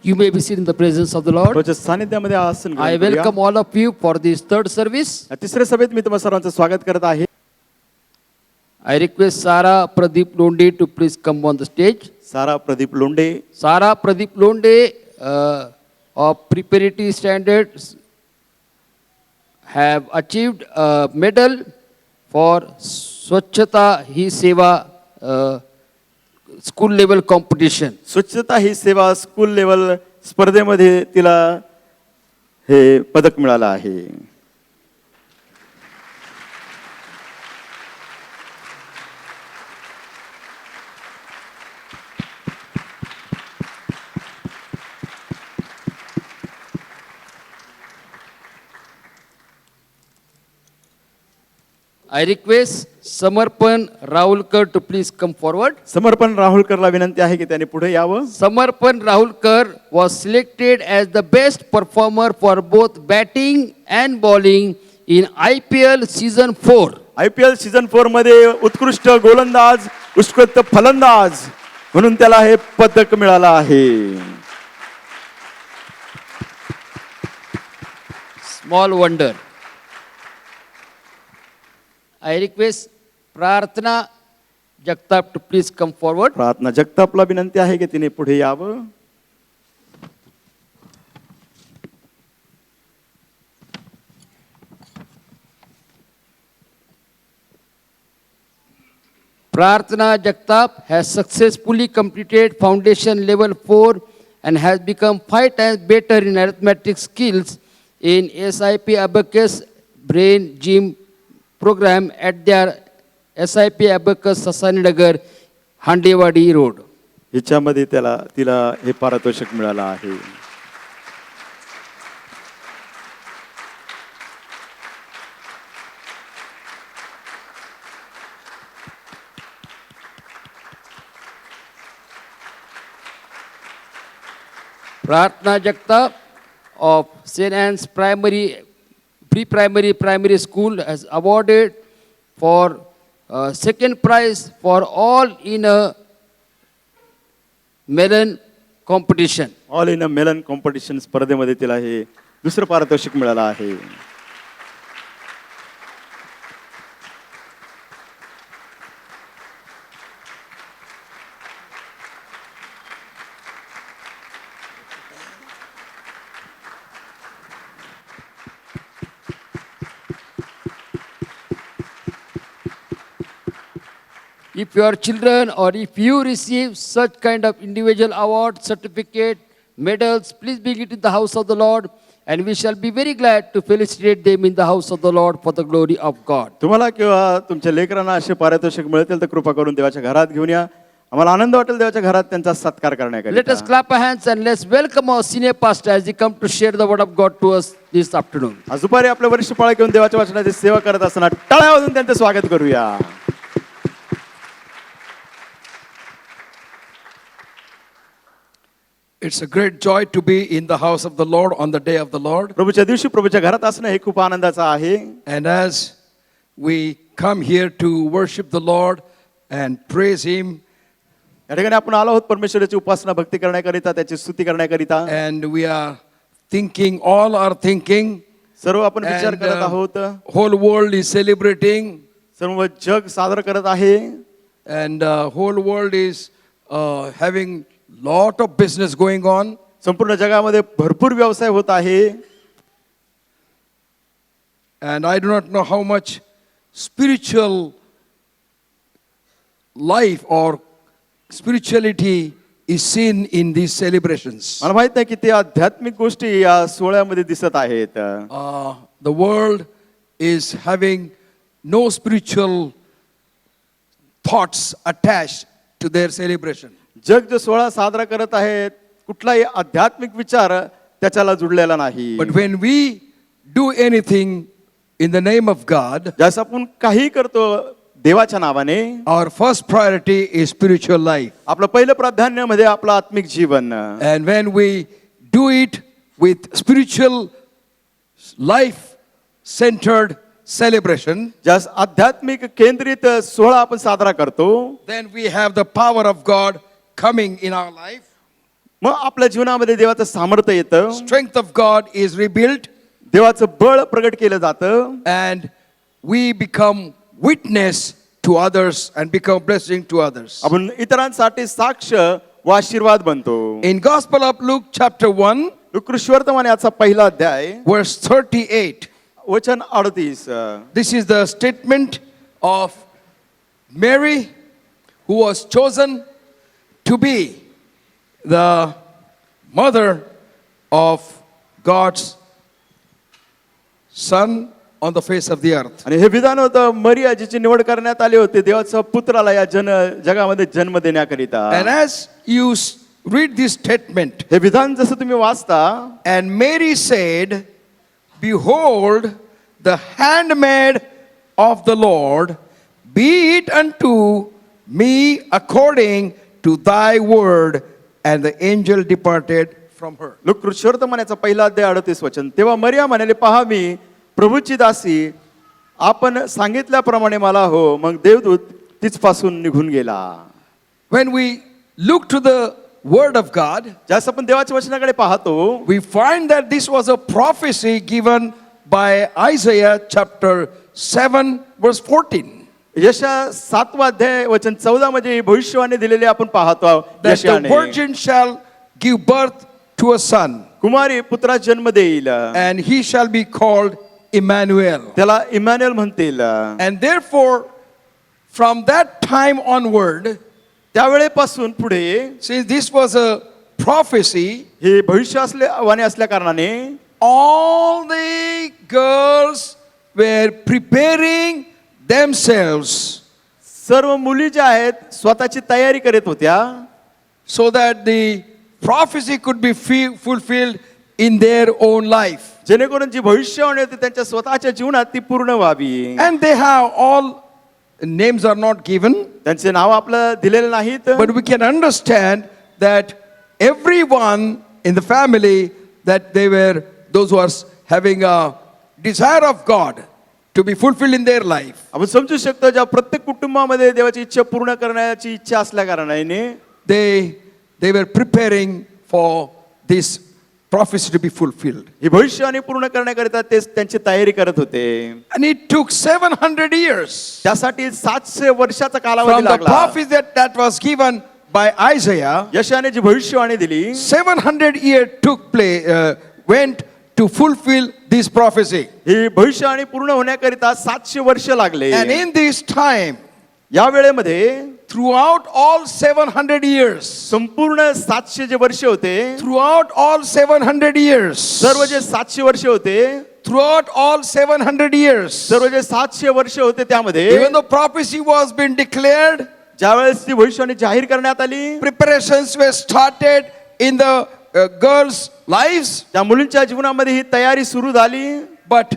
[SPEAKER 4] You may be seated in the presence of the Lord.
[SPEAKER 2] प्रभूच्या सानिध्यामध्ये आसन ग्रहण
[SPEAKER 4] I
[SPEAKER 2] करूया.
[SPEAKER 4] welcome all of you for this third service.
[SPEAKER 2] तिसऱ्या सभेत मी तुम्हा सर्वांचं स्वागत करत आहे.
[SPEAKER 4] I request Sara Pradeep Londe to please come on the stage.
[SPEAKER 2] सारा Pradeep Londhe.
[SPEAKER 4] Sara Pradeep Londe of preparatory standards have achieved a medal for Swachhata Hi Seva school level competition.
[SPEAKER 2] स्वच्छता ही सेवा स्कूल लेवल स्पर्धेमध्ये तिला हे पदक मिळालं आहे.
[SPEAKER 4] I request Samarpan Rahulkar to please come forward.
[SPEAKER 2] समर्पण राहुलकरला विनंती आहे की त्याने पुढे यावं.
[SPEAKER 4] Samarpan Rahulkar was selected as the best performer for both batting and bowling in IPL season 4.
[SPEAKER 2] IPL season 4 मध्ये उत्कृष्ट गोलंदाज, उत्कृष्ट फलंदाज म्हणून त्याला हे पदक मिळालं आहे.
[SPEAKER 4] Small wonder. I request Prarthana Jagtap to please come forward.
[SPEAKER 2] प्रार्थना जगतापला विनंती आहे की तिने पुढे यावं.
[SPEAKER 4] Prarthana Jagtap has successfully completed foundation level 4 and has become 5 times better in arithmetic skills in SIP Abacus Brain Gym program at their SIP Abacus Sasaninagar, Handewadi Road.
[SPEAKER 2] हिच्यामध्ये तिला हे पारितोषिक मिळालं आहे.
[SPEAKER 4] Prarthana Jagtap of St. Anne's Primary School has awarded for second prize for all in a melon competition.
[SPEAKER 2] All in a melon competition स्पर्धेमध्ये तिला हे दुसरं पारितोषिक मिळालं आहे.
[SPEAKER 4] If your children or if you receive such kind of individual award, certificate, medals, please bring it in the house of the Lord, and we shall be very glad to felicitate them in the house of the Lord for the glory of God.
[SPEAKER 2] तुम्हाला किंवा तुमच्या लेकरांना असे पारितोषिक मिळतील तर कृपा करून देवाच्या घरात घेऊन या. आम्हाला आनंद वाटेल देवाच्या घरात त्यांचा सत्कार
[SPEAKER 4] Let us
[SPEAKER 2] करण्याकरिता.
[SPEAKER 4] clap our hands and let's welcome our senior pastor as he come to share the word of God to us this afternoon.
[SPEAKER 2] आज दुपारी आपल्या वरिष्ठ पाळी घेऊन देवाच्या वचनाची सेवा करत असताना टाळ्या वाजवून त्यांचं स्वागत करूया.
[SPEAKER 3] It's a great joy to be in the house of the Lord on the day of the Lord.
[SPEAKER 2] प्रभूच्या दिवशी प्रभूच्या घरात असणं हे खूप आनंदाचं आहे.
[SPEAKER 3] And as we come here to worship the Lord and praise Him,
[SPEAKER 2] या ठिकाणी आपण आलो आहोत परमेश्वराची उपासना भक्ती करण्याकरिता, त्याची स्तुती करण्याकरिता.
[SPEAKER 3] and we are thinking, all are thinking,
[SPEAKER 2] सर्व आपण विचार
[SPEAKER 3] and
[SPEAKER 2] करत आहोत.
[SPEAKER 3] whole world is celebrating,
[SPEAKER 2] सर्व जग साजरं करत आहे.
[SPEAKER 3] and whole world is having lot of business going on.
[SPEAKER 2] संपूर्ण जगामध्ये भरपूर व्यवसाय होत आहे.
[SPEAKER 3] And I do not know how much spiritual life or spirituality is seen in these celebrations.
[SPEAKER 2] मला माहित नाही किती आध्यात्मिक गोष्टी या सोहळ्यामध्ये दिसत आहेत.
[SPEAKER 3] The world is having no spiritual thoughts attached to their celebration.
[SPEAKER 2] जग जो सोहळा साजरा करत आहे कुठलाही आध्यात्मिक विचार त्याच्याला जुडलेला नाही.
[SPEAKER 3] But when we do anything in the name of God,
[SPEAKER 2] जसं आपण काही करतो देवाच्या नावाने,
[SPEAKER 3] our first priority is spiritual life.
[SPEAKER 2] आपलं पहिलं प्राधान्य मध्ये आपलं आत्मिक जीवन.
[SPEAKER 3] And when we do it with spiritual life centered celebration,
[SPEAKER 2] ज्यास आध्यात्मिक केंद्रित सोहळा आपण साजरा करतो,
[SPEAKER 3] then we have the power of God coming in our life.
[SPEAKER 2] मग आपल्या जीवनामध्ये देवाचं सामर्थ्य येतं,
[SPEAKER 3] Strength of God is rebuilt,
[SPEAKER 2] देवाचं बळ प्रगट केलं जातं,
[SPEAKER 3] and we become witness to others and become blessing to others.
[SPEAKER 2] आपण इतरांसाठी साक्ष व आशीर्वाद बनतो.
[SPEAKER 3] In Gospel of Luke chapter 1,
[SPEAKER 2] कृष्णवर्तमान याचा पहिला अध्याय
[SPEAKER 3] verse 38,
[SPEAKER 2] वचन 38.
[SPEAKER 3] this is the statement of Mary, who was chosen to be the mother of God's Son on the face of the earth.
[SPEAKER 2] आणि हे विधान होतं मरिया जिची निवड करण्यात आली होती देवाच्या पुत्राला या जगामध्ये जन्म देण्याकरिता.
[SPEAKER 3] And as you read this statement,
[SPEAKER 2] हे विधान जसं तुम्ही वाचता,
[SPEAKER 3] and Mary said, behold, the handmaid of the Lord, be it unto me according to thy word. And the angel departed from her.
[SPEAKER 2] लोक कृष्णवर्तमानाचा पहिला अध्याय 38 वचन. तेव्हा मरिया म्हणाले, पहा मी प्रभूची दासी, आपण सांगितल्याप्रमाणे मला हो. मग देवदूत तिचपासून निघून गेला.
[SPEAKER 3] When we look to the word of God,
[SPEAKER 2] ज्यास आपण देवाच्या वचनाकडे पाहतो,
[SPEAKER 3] we find that this was a prophecy given by Isaiah chapter 7 verse 14.
[SPEAKER 2] यशा 7वा अध्याय वचन 14 मध्ये भविष्यवाणी दिलेली आपण पाहतो.
[SPEAKER 3] That the
[SPEAKER 2] यशायाने,
[SPEAKER 3] virgin shall give birth to a son,
[SPEAKER 2] कुमारी पुत्रास जन्म देईल,
[SPEAKER 3] and he shall be called Emmanuel.
[SPEAKER 2] त्याला इमॅन्युएल म्हणतील.
[SPEAKER 3] And therefore, from that time onward,
[SPEAKER 2] त्यावेळेपासून पुढे
[SPEAKER 3] since this was a prophecy,
[SPEAKER 2] हे भविष्य वाणी असल्या कारणाने
[SPEAKER 3] all the girls were preparing themselves
[SPEAKER 2] सर्व मुली ज्या आहेत स्वतःची तयारी करीत होत्या,
[SPEAKER 3] so that the prophecy could be fulfilled in their own life.
[SPEAKER 2] जेणेकरून जी भविष्यवाणी होती त्यांच्या स्वतःच्या जीवनात ती पूर्ण व्हावी.
[SPEAKER 3] And they have all names are not given,
[SPEAKER 2] त्यांचे नाव आपलं दिलेले नाहीत,
[SPEAKER 3] but we can understand that everyone in the family, that they were those who are having a desire of God to be fulfilled in their life.
[SPEAKER 2] आपण समजू शकतो ज्या प्रत्येक कुटुंबामध्ये देवाची इच्छा पूर्ण करण्याची इच्छा असल्या कारणाने
[SPEAKER 3] They were preparing for this prophecy to be fulfilled.
[SPEAKER 2] ही भविष्यवाणी पूर्ण करण्याकरिता ते त्यांची तयारी करत होते.
[SPEAKER 3] And it took 700 years
[SPEAKER 2] त्यासाठी 700 वर्षाचा कालावधी
[SPEAKER 3] from the
[SPEAKER 2] लागला.
[SPEAKER 3] prophecy that was given by Isaiah.
[SPEAKER 2] यशाने जी भविष्यवाणी दिली
[SPEAKER 3] 700 years went to fulfill this prophecy.
[SPEAKER 2] ही भविष्यवाणी पूर्ण होण्याकरिता 700 वर्ष लागले.
[SPEAKER 3] And in this time,
[SPEAKER 2] या वेळेमध्ये
[SPEAKER 3] throughout all 700 years,
[SPEAKER 2] संपूर्ण 700 जे वर्ष होते,
[SPEAKER 3] throughout all 700 years,
[SPEAKER 2] सर्व जे 700 वर्ष होते,
[SPEAKER 3] throughout all 700 years,
[SPEAKER 2] सर्व जे 700 वर्ष होते त्यामध्ये
[SPEAKER 3] even though prophecy was being declared,
[SPEAKER 2] ज्यावेळेस ती भविष्यवाणी जाहीर करण्यात आली,
[SPEAKER 3] preparations were started in the girls' lives,
[SPEAKER 2] त्या मुलींच्या जीवनामध्ये ही तयारी सुरू झाली.
[SPEAKER 3] but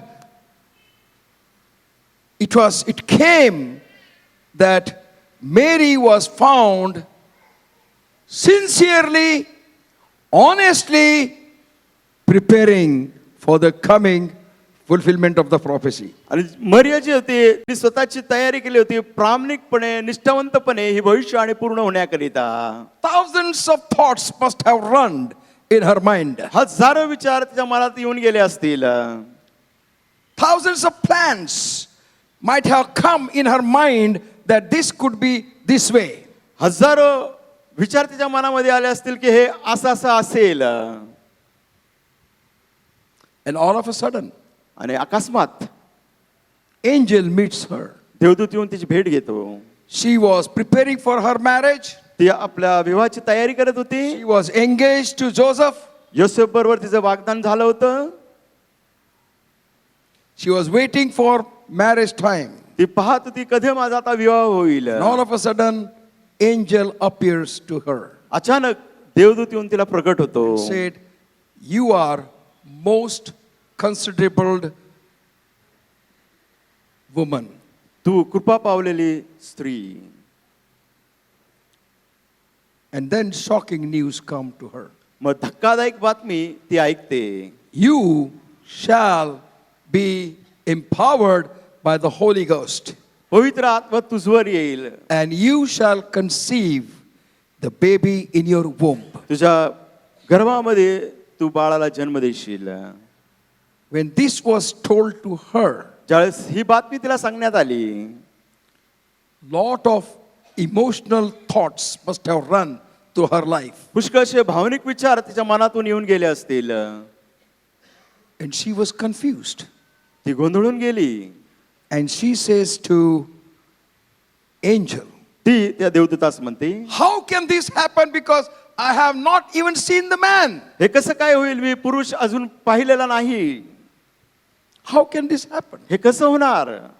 [SPEAKER 3] it came that Mary was found sincerely, honestly preparing for the coming fulfillment of the prophecy.
[SPEAKER 2] आणि मरिया जी होती ती स्वतःची तयारी केली होती प्रामाणिकपणे, निष्ठावंतपणे ही भविष्यवाणी पूर्ण होण्याकरिता.
[SPEAKER 3] Thousands of thoughts must have run in her mind.
[SPEAKER 2] हजारो विचार तिच्या मनात येऊन गेले असतील.
[SPEAKER 3] Thousands of plans might have come in her mind that this could be this way.
[SPEAKER 2] हजारो विचार तिच्या मनामध्ये आले असतील की हे असं असं असेल.
[SPEAKER 3] And all of a sudden,
[SPEAKER 2] आणि अकस्मात
[SPEAKER 3] angel meets her.
[SPEAKER 2] देवदूत येऊन तिची भेट घेतो.
[SPEAKER 3] She was preparing for her marriage.
[SPEAKER 2] ती आपल्या विवाहाची तयारी करत होती.
[SPEAKER 3] She was engaged to Joseph.
[SPEAKER 2] Yosef बरोबर तिचं वाग्दान झालं होतं.
[SPEAKER 3] She was waiting for marriage time.
[SPEAKER 2] ती पाहत होती कधी माझा आता विवाह होईल.
[SPEAKER 3] And all of a sudden, angel appears to her.
[SPEAKER 2] अचानक देवदूत येऊन तिला प्रकट होतो.
[SPEAKER 3] Said, you are most considerable woman.
[SPEAKER 2] तू कृपा पावलेली स्त्री.
[SPEAKER 3] And then shocking news come to her.
[SPEAKER 2] मग धक्कादायक बातमी ती ऐकते.
[SPEAKER 3] You shall be empowered by the Holy Ghost.
[SPEAKER 2] पवित्र आत्मा तुझवर येईल.
[SPEAKER 3] And you shall conceive the baby in your womb.
[SPEAKER 2] तुझ्या गर्भामध्ये तू बाळाला जन्म देशील.
[SPEAKER 3] When this was told to her,
[SPEAKER 2] ज्यावेळेस ही बातमी तिला सांगण्यात आली,
[SPEAKER 3] lot of emotional thoughts must have run through her life.
[SPEAKER 2] पुष्कळशे भावनिक विचार तिच्या मनातून येऊन गेले असतील.
[SPEAKER 3] And she was confused.
[SPEAKER 2] ती गोंधळून गेली.
[SPEAKER 3] And she says to angel,
[SPEAKER 2] ती त्या देवदूतास म्हणते,
[SPEAKER 3] how can this happen because I have not even seen the man?
[SPEAKER 2] हे कसं काय होईल, मी पुरुष अजून पाहिलेला नाही.
[SPEAKER 3] How can this happen?
[SPEAKER 2] हे कसं होणार.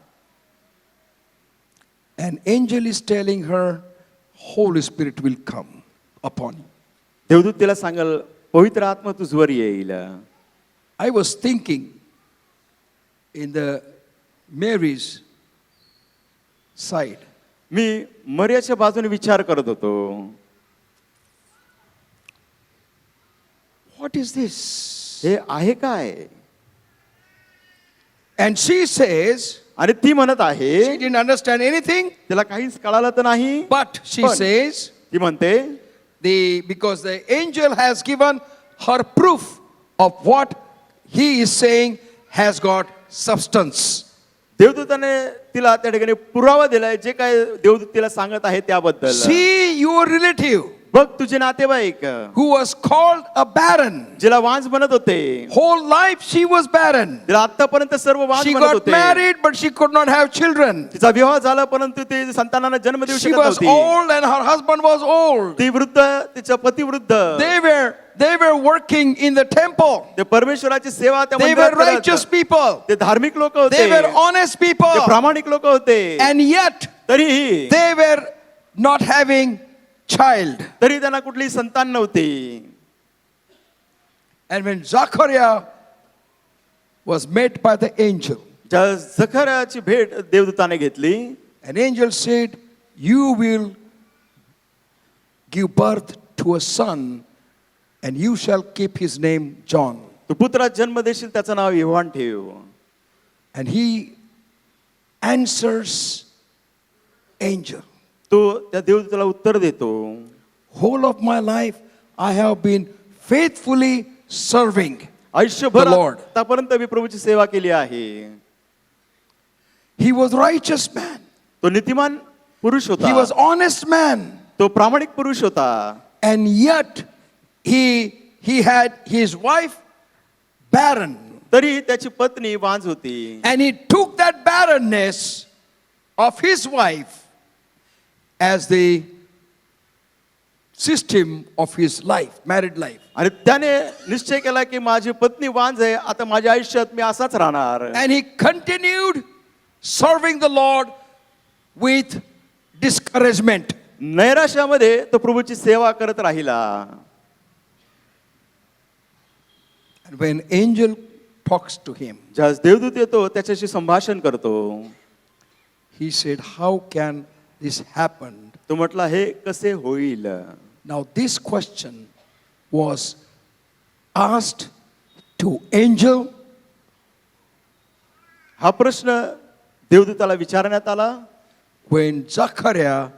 [SPEAKER 3] An angel is telling her, Holy Spirit will come upon you.
[SPEAKER 2] देवदूत तिला सांगल, पवित्र आत्मा तुझवर येईल.
[SPEAKER 3] I was thinking in the Mary's side.
[SPEAKER 2] मी मरियाच्या बाजूने विचार करत होतो.
[SPEAKER 3] What is this?
[SPEAKER 2] हे आहे काय.
[SPEAKER 3] And she says,
[SPEAKER 2] आणि ती म्हणत
[SPEAKER 3] she
[SPEAKER 2] आहे,
[SPEAKER 3] didn't understand anything,
[SPEAKER 2] तिला काहीच कळालं तर नाही.
[SPEAKER 3] but she
[SPEAKER 2] पण
[SPEAKER 3] says,
[SPEAKER 2] ती म्हणते,
[SPEAKER 3] because the angel has given her proof of what he is saying has got substance.
[SPEAKER 2] देवदूताने तिला त्या ठिकाणी पुरावा दिलाय, जे काय देवदूत तिला सांगत आहे त्याबद्दल.
[SPEAKER 3] See your relative
[SPEAKER 2] बघ तुझे नातेवाईक,
[SPEAKER 3] who was called a barren.
[SPEAKER 2] जिला वांज बनत होते,
[SPEAKER 3] Whole life she was barren.
[SPEAKER 2] तिला आतापर्यंत सर्व वांज
[SPEAKER 3] She
[SPEAKER 2] बनत
[SPEAKER 3] got
[SPEAKER 2] होते.
[SPEAKER 3] married, but she could not have children.
[SPEAKER 2] तिचा विवाह झाला परंतु ते संतानांना जन्म देऊ
[SPEAKER 3] She
[SPEAKER 2] शकत
[SPEAKER 3] was
[SPEAKER 2] नव्हती.
[SPEAKER 3] old and her husband was old.
[SPEAKER 2] ती वृद्ध, तिचा पती वृद्ध.
[SPEAKER 3] They were working in the temple.
[SPEAKER 2] ते परमेश्वराची सेवा त्या
[SPEAKER 3] They were
[SPEAKER 2] मंदिरात करत.
[SPEAKER 3] righteous people.
[SPEAKER 2] ते धार्मिक लोक होते,
[SPEAKER 3] They were honest people.
[SPEAKER 2] ते प्रामाणिक लोक होते.
[SPEAKER 3] And yet
[SPEAKER 2] तरीही
[SPEAKER 3] they were not having child.
[SPEAKER 2] तरी त्यांना कुठलीही संतान नव्हती.
[SPEAKER 3] And when Zachariah was met by the angel,
[SPEAKER 2] ज्या जखराची भेट देवदूताने घेतली,
[SPEAKER 3] an angel said, you will give birth to a son and you shall keep his name John.
[SPEAKER 2] तू पुत्रास जन्म देशील, त्याचं नाव योहान ठेव.
[SPEAKER 3] And he answers angel,
[SPEAKER 2] तो त्या देवदूताला उत्तर देतो,
[SPEAKER 3] whole of my life I have been faithfully serving
[SPEAKER 2] आयुष्यभर
[SPEAKER 3] the Lord.
[SPEAKER 2] आतापर्यंत मी प्रभूची सेवा केली आहे.
[SPEAKER 3] He was righteous man.
[SPEAKER 2] तो नीतिमान पुरुष
[SPEAKER 3] He
[SPEAKER 2] होता,
[SPEAKER 3] was honest man.
[SPEAKER 2] तो प्रामाणिक पुरुष होता.
[SPEAKER 3] And yet he had his wife barren.
[SPEAKER 2] तरी त्याची पत्नी वांज होती.
[SPEAKER 3] And he took that barrenness of his wife as the system of his life, married life.
[SPEAKER 2] आणि त्याने निश्चय केला की माझी पत्नी वांज आहे, आता माझ्या आयुष्यात मी असाच राहणार.
[SPEAKER 3] And he continued serving the Lord with discouragement.
[SPEAKER 2] नैराश्यामध्ये तो प्रभूची सेवा करत राहिला.
[SPEAKER 3] And when angel talks to him,
[SPEAKER 2] ज्या देवदूत येतो त्याच्याशी संभाषण करतो,
[SPEAKER 3] he said, how can this happen?
[SPEAKER 2] तो म्हटला हे कसे होईल.
[SPEAKER 3] Now this question was asked to angel.
[SPEAKER 2] हा प्रश्न देवदूताला विचारण्यात आला
[SPEAKER 3] When Zachariah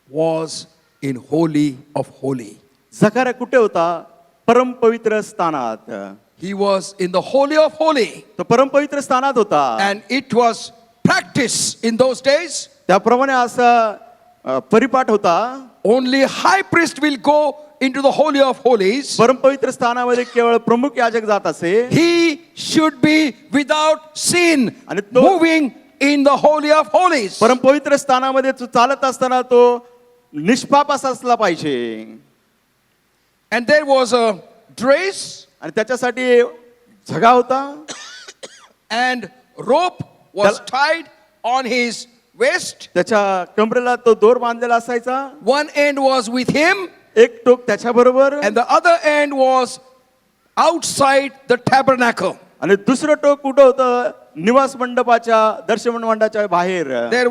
[SPEAKER 3] was in Holy of Holy.
[SPEAKER 2] झकार्या कुठे होता, परम पवित्र स्थानात.
[SPEAKER 3] He was in the Holy of Holy.
[SPEAKER 2] तो परम पवित्र स्थानात होता.
[SPEAKER 3] And it was practice in those days.
[SPEAKER 2] त्याप्रमाणे असा परिपाठ होता,
[SPEAKER 3] Only high priest will go into the Holy of Holies.
[SPEAKER 2] परम पवित्र स्थानामध्ये केवळ प्रमुख याजक जात असे.
[SPEAKER 3] He should be without sin,
[SPEAKER 2] आणि तो
[SPEAKER 3] moving in the Holy of Holies.
[SPEAKER 2] परम पवित्र स्थानामध्ये तो चालत असताना तो निष्पाप असा असला पाहिजे.
[SPEAKER 3] And there was a dress
[SPEAKER 2] आणि त्याच्यासाठी झगा होता,
[SPEAKER 3] and rope was tied on his waist.
[SPEAKER 2] त्याच्या कमरेला तो दोर बांधलेला असायचा.
[SPEAKER 3] One end was with him,
[SPEAKER 2] एक टोक त्याच्या बरोबर
[SPEAKER 3] and the other end was outside the tabernacle.
[SPEAKER 2] आणि दुसरं टोक कुठं होतं, निवास मंडपाच्या दर्शन मंडपाच्या बाहेर.
[SPEAKER 3] There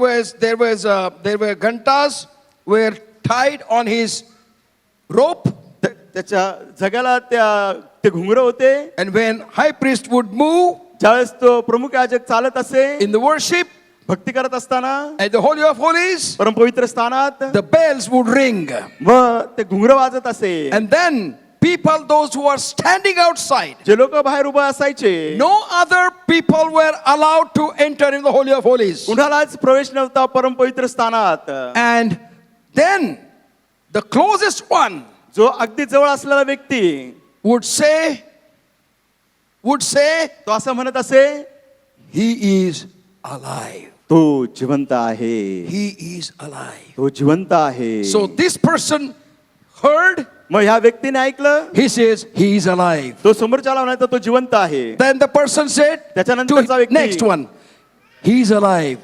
[SPEAKER 3] were gantas were tied on his rope,
[SPEAKER 2] त्याच्या झग्याला ते घुंगरं होते.
[SPEAKER 3] and when high priest would move
[SPEAKER 2] ज्यावेळेस तो प्रमुख याजक चालत असे
[SPEAKER 3] in the worship
[SPEAKER 2] भक्ती करत असताना
[SPEAKER 3] at the Holy of Holies,
[SPEAKER 2] परम पवित्र स्थानात,
[SPEAKER 3] the bells would ring,
[SPEAKER 2] व ते घुंगरं वाजत असे.
[SPEAKER 3] and then people, those who were standing outside,
[SPEAKER 2] जे लोक बाहेर उभं असायचे
[SPEAKER 3] no other people were allowed to enter in the Holy of Holies.
[SPEAKER 2] कुणालाच प्रवेश नव्हता परमपवित्र स्थानात.
[SPEAKER 3] And then the closest one
[SPEAKER 2] जो अगदी जवळ असलेला व्यक्ती
[SPEAKER 3] would say,
[SPEAKER 2] तो असं म्हणत असे,
[SPEAKER 3] he is alive.
[SPEAKER 2] तो जिवंत आहे,
[SPEAKER 3] He is alive.
[SPEAKER 2] तो जिवंत आहे.
[SPEAKER 3] So this person heard,
[SPEAKER 2] मग ह्या व्यक्तीने ऐकलं,
[SPEAKER 3] he says, he is alive.
[SPEAKER 2] तो समोरच्याला म्हणायचा तो जिवंत आहे.
[SPEAKER 3] Then the person said
[SPEAKER 2] त्याच्यानंतरचा
[SPEAKER 3] to
[SPEAKER 2] व्यक्ती,
[SPEAKER 3] next one, he is alive.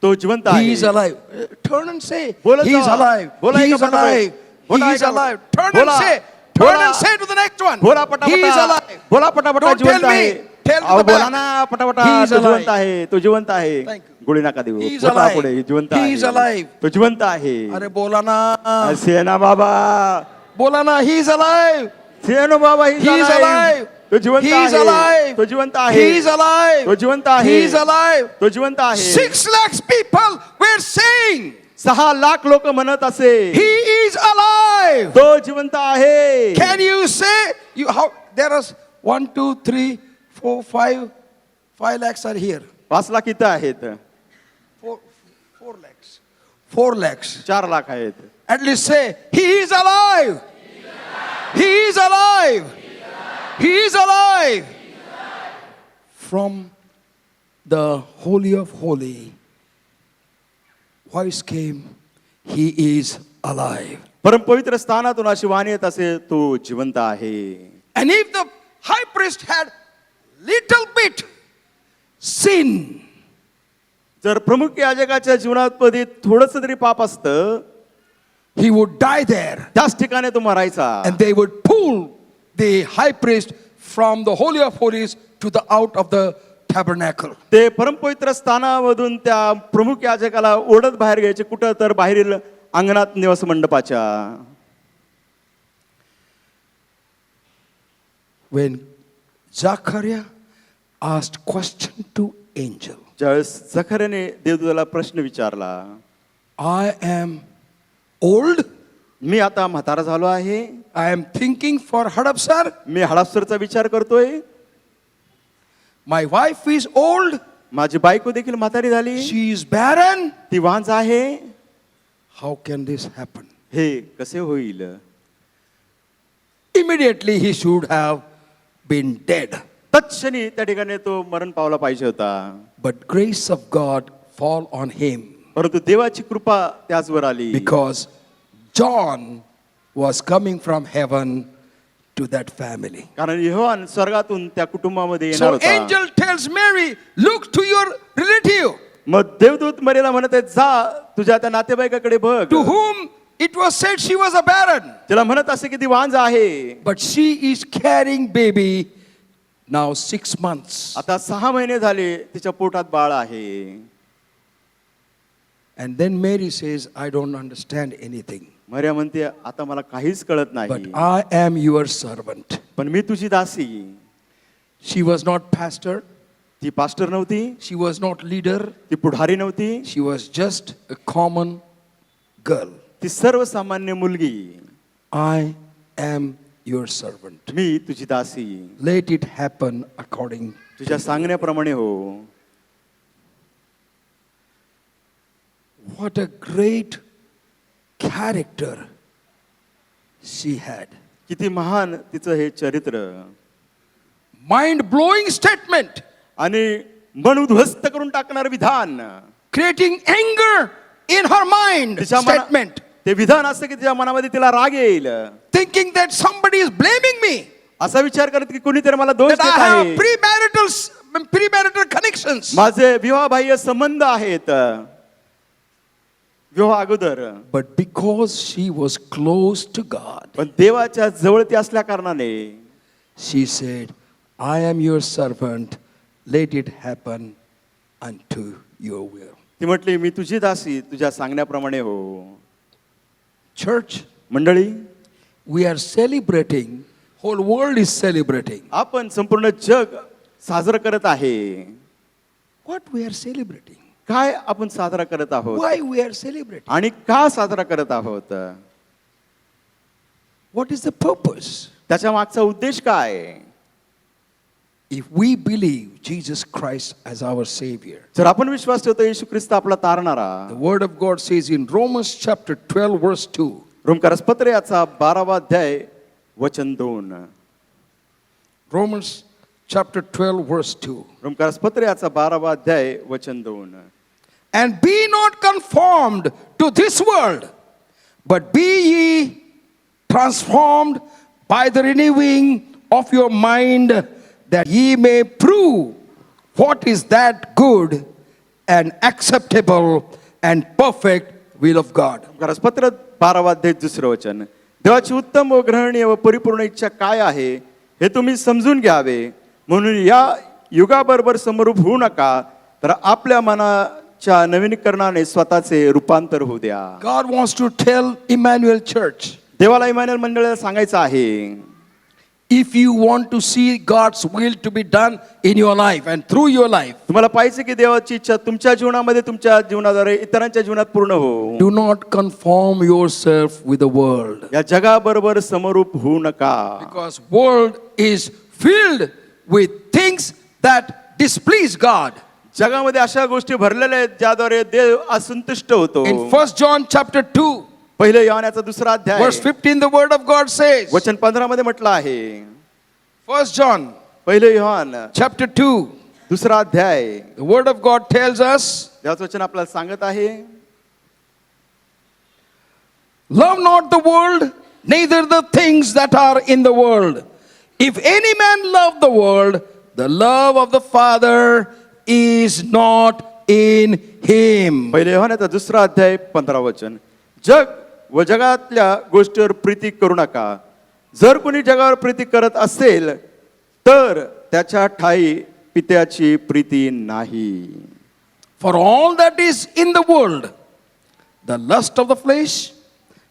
[SPEAKER 2] तो जिवंत
[SPEAKER 3] He
[SPEAKER 2] आहे.
[SPEAKER 3] is alive. Turn and say,
[SPEAKER 2] बोलत
[SPEAKER 3] he is
[SPEAKER 2] जावा.
[SPEAKER 3] alive.
[SPEAKER 2] बोला
[SPEAKER 3] He
[SPEAKER 2] एका
[SPEAKER 3] is
[SPEAKER 2] पटापट.
[SPEAKER 3] alive.
[SPEAKER 2] बोला
[SPEAKER 3] He is
[SPEAKER 2] एका
[SPEAKER 3] alive.
[SPEAKER 2] पटापट.
[SPEAKER 3] Turn
[SPEAKER 2] बोला.
[SPEAKER 3] and say,
[SPEAKER 2] बोला.
[SPEAKER 3] turn and say to the next one,
[SPEAKER 2] बोला
[SPEAKER 3] he is
[SPEAKER 2] पटापटा,
[SPEAKER 3] alive.
[SPEAKER 2] बोला पटापटा,
[SPEAKER 3] Don't
[SPEAKER 2] जिवंत
[SPEAKER 3] tell me.
[SPEAKER 2] आहे.
[SPEAKER 3] Tell
[SPEAKER 2] अहो,
[SPEAKER 3] the
[SPEAKER 2] बोला
[SPEAKER 3] back.
[SPEAKER 2] ना पटापटा,
[SPEAKER 3] He is
[SPEAKER 2] तो जिवंत
[SPEAKER 3] alive.
[SPEAKER 2] आहे, तो जिवंत आहे.
[SPEAKER 3] Thank you.
[SPEAKER 2] गोळी नका देऊ.
[SPEAKER 3] He is
[SPEAKER 2] बोला
[SPEAKER 3] alive.
[SPEAKER 2] पुढे, जिवंत
[SPEAKER 3] He
[SPEAKER 2] आहे.
[SPEAKER 3] is alive.
[SPEAKER 2] तो जिवंत आहे.
[SPEAKER 3] अरे बोला ना,
[SPEAKER 2] असे ना बाबा,
[SPEAKER 3] बोला ना, he is alive.
[SPEAKER 2] से ना बाबा,
[SPEAKER 3] He is alive.
[SPEAKER 2] तो जिवंत
[SPEAKER 3] He is
[SPEAKER 2] आहे.
[SPEAKER 3] alive.
[SPEAKER 2] तो जिवंत आहे.
[SPEAKER 3] He is alive.
[SPEAKER 2] तो जिवंत आहे.
[SPEAKER 3] He is alive.
[SPEAKER 2] तो जिवंत आहे.
[SPEAKER 3] 6 lakhs people were saying,
[SPEAKER 2] 6 lakh लोक म्हणत असे,
[SPEAKER 3] he is alive.
[SPEAKER 2] तो जिवंत आहे.
[SPEAKER 3] Can you say, you how there is 1, 2, 3, 4, 5 lakhs are here.
[SPEAKER 2] 5 lakh इथं आहेत,
[SPEAKER 3] 4 lakhs. 4 lakhs.
[SPEAKER 2] 4 लाख आहेत.
[SPEAKER 3] At least say, he is alive. He is alive. He is alive. From the Holy of Holy, voice came, he is alive.
[SPEAKER 2] परमपवित्र स्थानातून अशी वाणी येत असे, तो जिवंत आहे.
[SPEAKER 3] And if the high priest had little bit sin,
[SPEAKER 2] जर प्रमुख याजकाच्या जीवनामध्ये थोडस तरी पाप असतं,
[SPEAKER 3] he would die there.
[SPEAKER 2] त्याच ठिकाणी तो मरायचा.
[SPEAKER 3] And they would pull the high priest from the Holy of Holies to the out of the tabernacle.
[SPEAKER 2] ते परमपवित्र स्थानामधून त्या प्रमुख याजकाला ओढत बाहेर घ्यायचे, कुठं तर बाहेरील अंगणात निवास मंडपाच्या.
[SPEAKER 3] When Zachariah asked question to angel,
[SPEAKER 2] ज्यावेळेस जखऱ्याने देवदूताला प्रश्न विचारला,
[SPEAKER 3] I am old,
[SPEAKER 2] मी आता म्हातारा झालो आहे,
[SPEAKER 3] I am thinking for Hadapsar,
[SPEAKER 2] मी हडापसरचा विचार करतोय,
[SPEAKER 3] my wife is old,
[SPEAKER 2] माझी बायको देखील म्हातारी झाली,
[SPEAKER 3] she is barren,
[SPEAKER 2] ती वांझ आहे,
[SPEAKER 3] how can this happen?
[SPEAKER 2] हे कसे होईल?
[SPEAKER 3] Immediately he should have been dead.
[SPEAKER 2] तत्क्षणी त्या ठिकाणी तो मरण पावला पाहिजे होता,
[SPEAKER 3] But grace of God fall on him
[SPEAKER 2] परंतु देवाची कृपा त्याचवर आली.
[SPEAKER 3] because John was coming from heaven to that family.
[SPEAKER 2] कारण योहान स्वर्गातून त्या कुटुंबामध्ये येणार
[SPEAKER 3] So
[SPEAKER 2] होता.
[SPEAKER 3] angel tells Mary, look to your relative
[SPEAKER 2] मग देवदूत मरीला म्हणत आहेत, जा तुझ्या त्या नातेवाईकाकडे बघ,
[SPEAKER 3] to whom it was said she was a barren.
[SPEAKER 2] तिला म्हणत असे की ती वांझ आहे,
[SPEAKER 3] But she is carrying baby now 6 months.
[SPEAKER 2] आता 6 महिने झाले तिच्या पोटात बाळ आहे.
[SPEAKER 3] And then Mary says, I don't understand anything.
[SPEAKER 2] मर्या म्हणते, आता मला काहीच कळत
[SPEAKER 3] But
[SPEAKER 2] नाही,
[SPEAKER 3] I am your servant.
[SPEAKER 2] पण मी तुझी दासी.
[SPEAKER 3] She was not pastor.
[SPEAKER 2] ती पास्टर नव्हती,
[SPEAKER 3] She was not leader.
[SPEAKER 2] ती पुढारी नव्हती,
[SPEAKER 3] She was just a common girl.
[SPEAKER 2] ती सर्वसामान्य मुलगी.
[SPEAKER 3] I am your servant.
[SPEAKER 2] मी तुझी दासी,
[SPEAKER 3] Let it happen according to
[SPEAKER 2] तुझ्या सांगण्याप्रमाणे हो.
[SPEAKER 3] What a great character she had.
[SPEAKER 2] किती महान तिचं हे चरित्र,
[SPEAKER 3] Mind-blowing statement,
[SPEAKER 2] आणि मन उद्ध्वस्त करून टाकणार विधान.
[SPEAKER 3] creating anger in her mind.
[SPEAKER 2] तिच्या मना-
[SPEAKER 3] Statement,
[SPEAKER 2] ते विधान असतं की तिच्या मनामध्ये तिला राग येईल,
[SPEAKER 3] thinking that somebody is blaming me,
[SPEAKER 2] असा विचार करत की कोणीतरी मला दोष
[SPEAKER 3] that
[SPEAKER 2] देत
[SPEAKER 3] I have
[SPEAKER 2] आहे,
[SPEAKER 3] premarital connections.
[SPEAKER 2] माझे विवाहबाह्य संबंध आहेत विवाह अगोदर.
[SPEAKER 3] But because she was close to God,
[SPEAKER 2] पण देवाच्या जवळती असल्या कारणाने
[SPEAKER 3] she said, I am your servant, let it happen unto your will.
[SPEAKER 2] ती म्हटली, मी तुझी दासी, तुझ्या सांगण्याप्रमाणे हो.
[SPEAKER 3] Church,
[SPEAKER 2] मंडळी,
[SPEAKER 3] we are celebrating, whole world is celebrating.
[SPEAKER 2] आपण संपूर्ण जग साजरं करत आहे.
[SPEAKER 3] What we are celebrating?
[SPEAKER 2] काय आपण साजरा करत आहोत
[SPEAKER 3] Why we are celebrating?
[SPEAKER 2] आणि का साजरा करत आहोत?
[SPEAKER 3] What is the purpose?
[SPEAKER 2] त्याच्या मागचा उद्देश काय आहे?
[SPEAKER 3] If we believe Jesus Christ as our Savior,
[SPEAKER 2] जर आपण विश्वास ठेवतो येशू ख्रिस्त आपला तारणारा,
[SPEAKER 3] the Word of God says in Romans chapter 12, verse 2,
[SPEAKER 2] रोमकारसपत्र याचा 12वा अध्याय वचन 2.
[SPEAKER 3] Romans chapter 12, verse 2.
[SPEAKER 2] रोमकारसपत्र याचा 12वा अध्याय वचन 2.
[SPEAKER 3] And be not conformed to this world, but be ye transformed by the renewing of your mind, that ye may prove what is that good and acceptable and perfect will of God.
[SPEAKER 2] रोमकारसपत्र 12वा अध्याय 2रे वचन. देवाची उत्तम व ग्रहणीय व परिपूर्ण इच्छा काय आहे हे तुम्ही समजून घ्यावे, म्हणून या युगाबरोबर समरूप होऊ नका, तर आपल्या मनाच्या नवीनीकरणाने स्वतःचे रूपांतर होऊ द्या.
[SPEAKER 3] God wants to tell Emmanuel Church,
[SPEAKER 2] देवाला इमॅन्युअल मंडळाला सांगायचं आहे,
[SPEAKER 3] if you want to see God's will to be done in your life and through your life,
[SPEAKER 2] तुम्हाला पाहिजे की देवाची इच्छा तुमच्या जीवनामध्ये, तुमच्या जीवनाद्वारे इतरांच्या जीवनात पूर्ण हो.
[SPEAKER 3] do not conform yourself with the world,
[SPEAKER 2] या जगाबरोबर समरूप होऊ नका,
[SPEAKER 3] because world is filled with things that displease God.
[SPEAKER 2] जगामध्ये अशा गोष्टी भरलेल्या आहेत ज्याद्वारे देव असंतुष्ट होतो.
[SPEAKER 3] In 1 John chapter 2,
[SPEAKER 2] पहिले योहानाचा 2रा अध्याय
[SPEAKER 3] verse 15, the word of God says,
[SPEAKER 2] वचन 15 मध्ये म्हटलं आहे.
[SPEAKER 3] 1 John
[SPEAKER 2] पहिले योहान
[SPEAKER 3] chapter 2,
[SPEAKER 2] 2रा अध्याय,
[SPEAKER 3] the word of God tells us,
[SPEAKER 2] देवाचं वचन आपल्याला सांगत आहे,
[SPEAKER 3] love not the world, neither the things that are in the world. If any man love the world, the love of the Father is not in him.
[SPEAKER 2] पहिले योहानाचा 2रा अध्याय 15 वचन. जग व जगातल्या गोष्टीवर प्रीती करू नका. जर कोणी जगावर प्रीती करत असेल तर त्याच्या ठाई पित्याची प्रीती नाही.
[SPEAKER 3] For all that is in the world, the lust of the flesh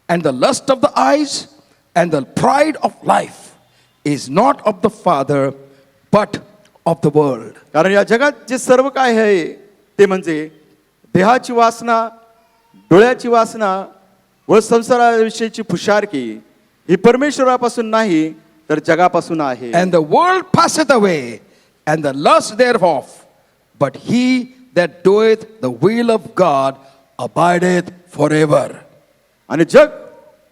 [SPEAKER 3] and the lust of the eyes and the pride of life is not of the Father but of the world.
[SPEAKER 2] कारण या जगात जे सर्व काय आहे ते म्हणजे देहाची वासना, डोळ्याची वासना व संसाराविषयीची फुशारकी ही परमेश्वरापासून नाही तर जगापासून आहे.
[SPEAKER 3] And the world passeth away, and the lust thereof, but he that doeth the will of God abideth forever.
[SPEAKER 2] आणि जग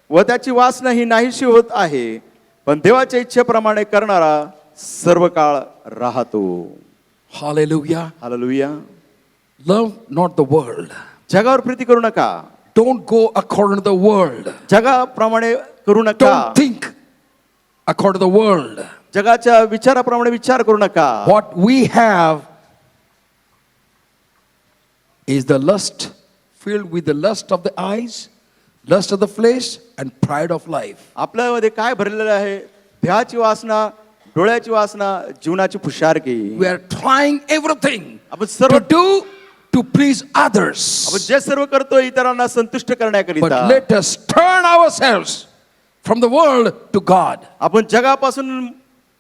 [SPEAKER 2] व त्याची वासना ही नाहीशी होत आहे, पण देवाच्या इच्छेप्रमाणे करणारा सर्व काळ राहतो.
[SPEAKER 3] Hallelujah.
[SPEAKER 2] Hallelujah.
[SPEAKER 3] Love not the world.
[SPEAKER 2] जगावर प्रीती करू नका.
[SPEAKER 3] Don't go according to the world.
[SPEAKER 2] जगाप्रमाणे करू नका.
[SPEAKER 3] Don't think according to the world.
[SPEAKER 2] जगाच्या विचाराप्रमाणे विचार करू नका.
[SPEAKER 3] What we have is the lust, filled with the lust of the eyes, lust of the flesh, and pride of life.
[SPEAKER 2] आपल्यामध्ये काय भरलेलं आहे? देहाची वासना, डोळ्याची वासना, जीवनाची फुशारकी.
[SPEAKER 3] We are trying everything
[SPEAKER 2] आपण सर्व
[SPEAKER 3] to do to please others.
[SPEAKER 2] आपण जे सर्व करतो इतरांना संतुष्ट
[SPEAKER 3] But
[SPEAKER 2] करण्याकरिता.
[SPEAKER 3] let us turn ourselves from the world to God
[SPEAKER 2] आपण जगापासून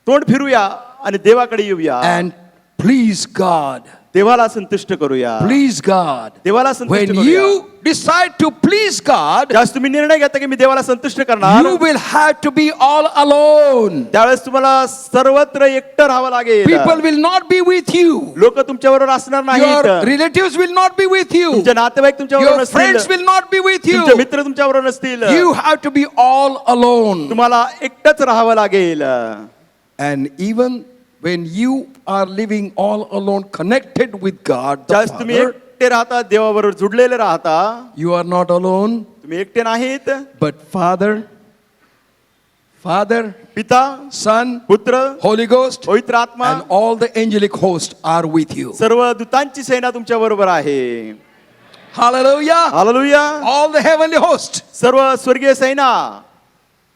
[SPEAKER 2] तोंड फिरूया आणि देवाकडे येऊया.
[SPEAKER 3] and please God.
[SPEAKER 2] देवाला संतुष्ट करूया.
[SPEAKER 3] Please God.
[SPEAKER 2] देवाला संतुष्ट
[SPEAKER 3] When
[SPEAKER 2] करूया.
[SPEAKER 3] you decide to please God,
[SPEAKER 2] ज्यावेळेस तुम्ही निर्णय घेता की मी देवाला संतुष्ट करणार,
[SPEAKER 3] you will have to be all alone.
[SPEAKER 2] त्यावेळेस तुम्हाला सर्वत्र एकटं राहावं लागेल.
[SPEAKER 3] People will not be with you.
[SPEAKER 2] लोक तुमच्याबरोबर असणार
[SPEAKER 3] Your
[SPEAKER 2] नाहीत.
[SPEAKER 3] relatives will not be with you.
[SPEAKER 2] तुमचे नातेवाईक तुमच्याबरोबर
[SPEAKER 3] Your
[SPEAKER 2] नसतील.
[SPEAKER 3] friends will not be with you.
[SPEAKER 2] तुमचे मित्र तुमच्याबरोबर नसतील.
[SPEAKER 3] You have to be all alone.
[SPEAKER 2] तुम्हाला एकटंच राहावं लागेल.
[SPEAKER 3] And even when you are living all alone, connected with God, the
[SPEAKER 2] ज्यावेळेस तुम्ही
[SPEAKER 3] Father,
[SPEAKER 2] एकटे राहता, देवाबरोबर जुडलेले राहता,
[SPEAKER 3] you are not alone,
[SPEAKER 2] तुम्ही एकटे नाहीत.
[SPEAKER 3] but Father,
[SPEAKER 2] पिता,
[SPEAKER 3] Son,
[SPEAKER 2] पुत्र,
[SPEAKER 3] Holy Ghost,
[SPEAKER 2] पवित्र आत्मा
[SPEAKER 3] and all the angelic host are with you.
[SPEAKER 2] सर्व दूतांची सेना तुमच्या बरोबर आहे.
[SPEAKER 3] Hallelujah.
[SPEAKER 2] Hallelujah.
[SPEAKER 3] All the heavenly host.
[SPEAKER 2] सर्व स्वर्गीय सेना.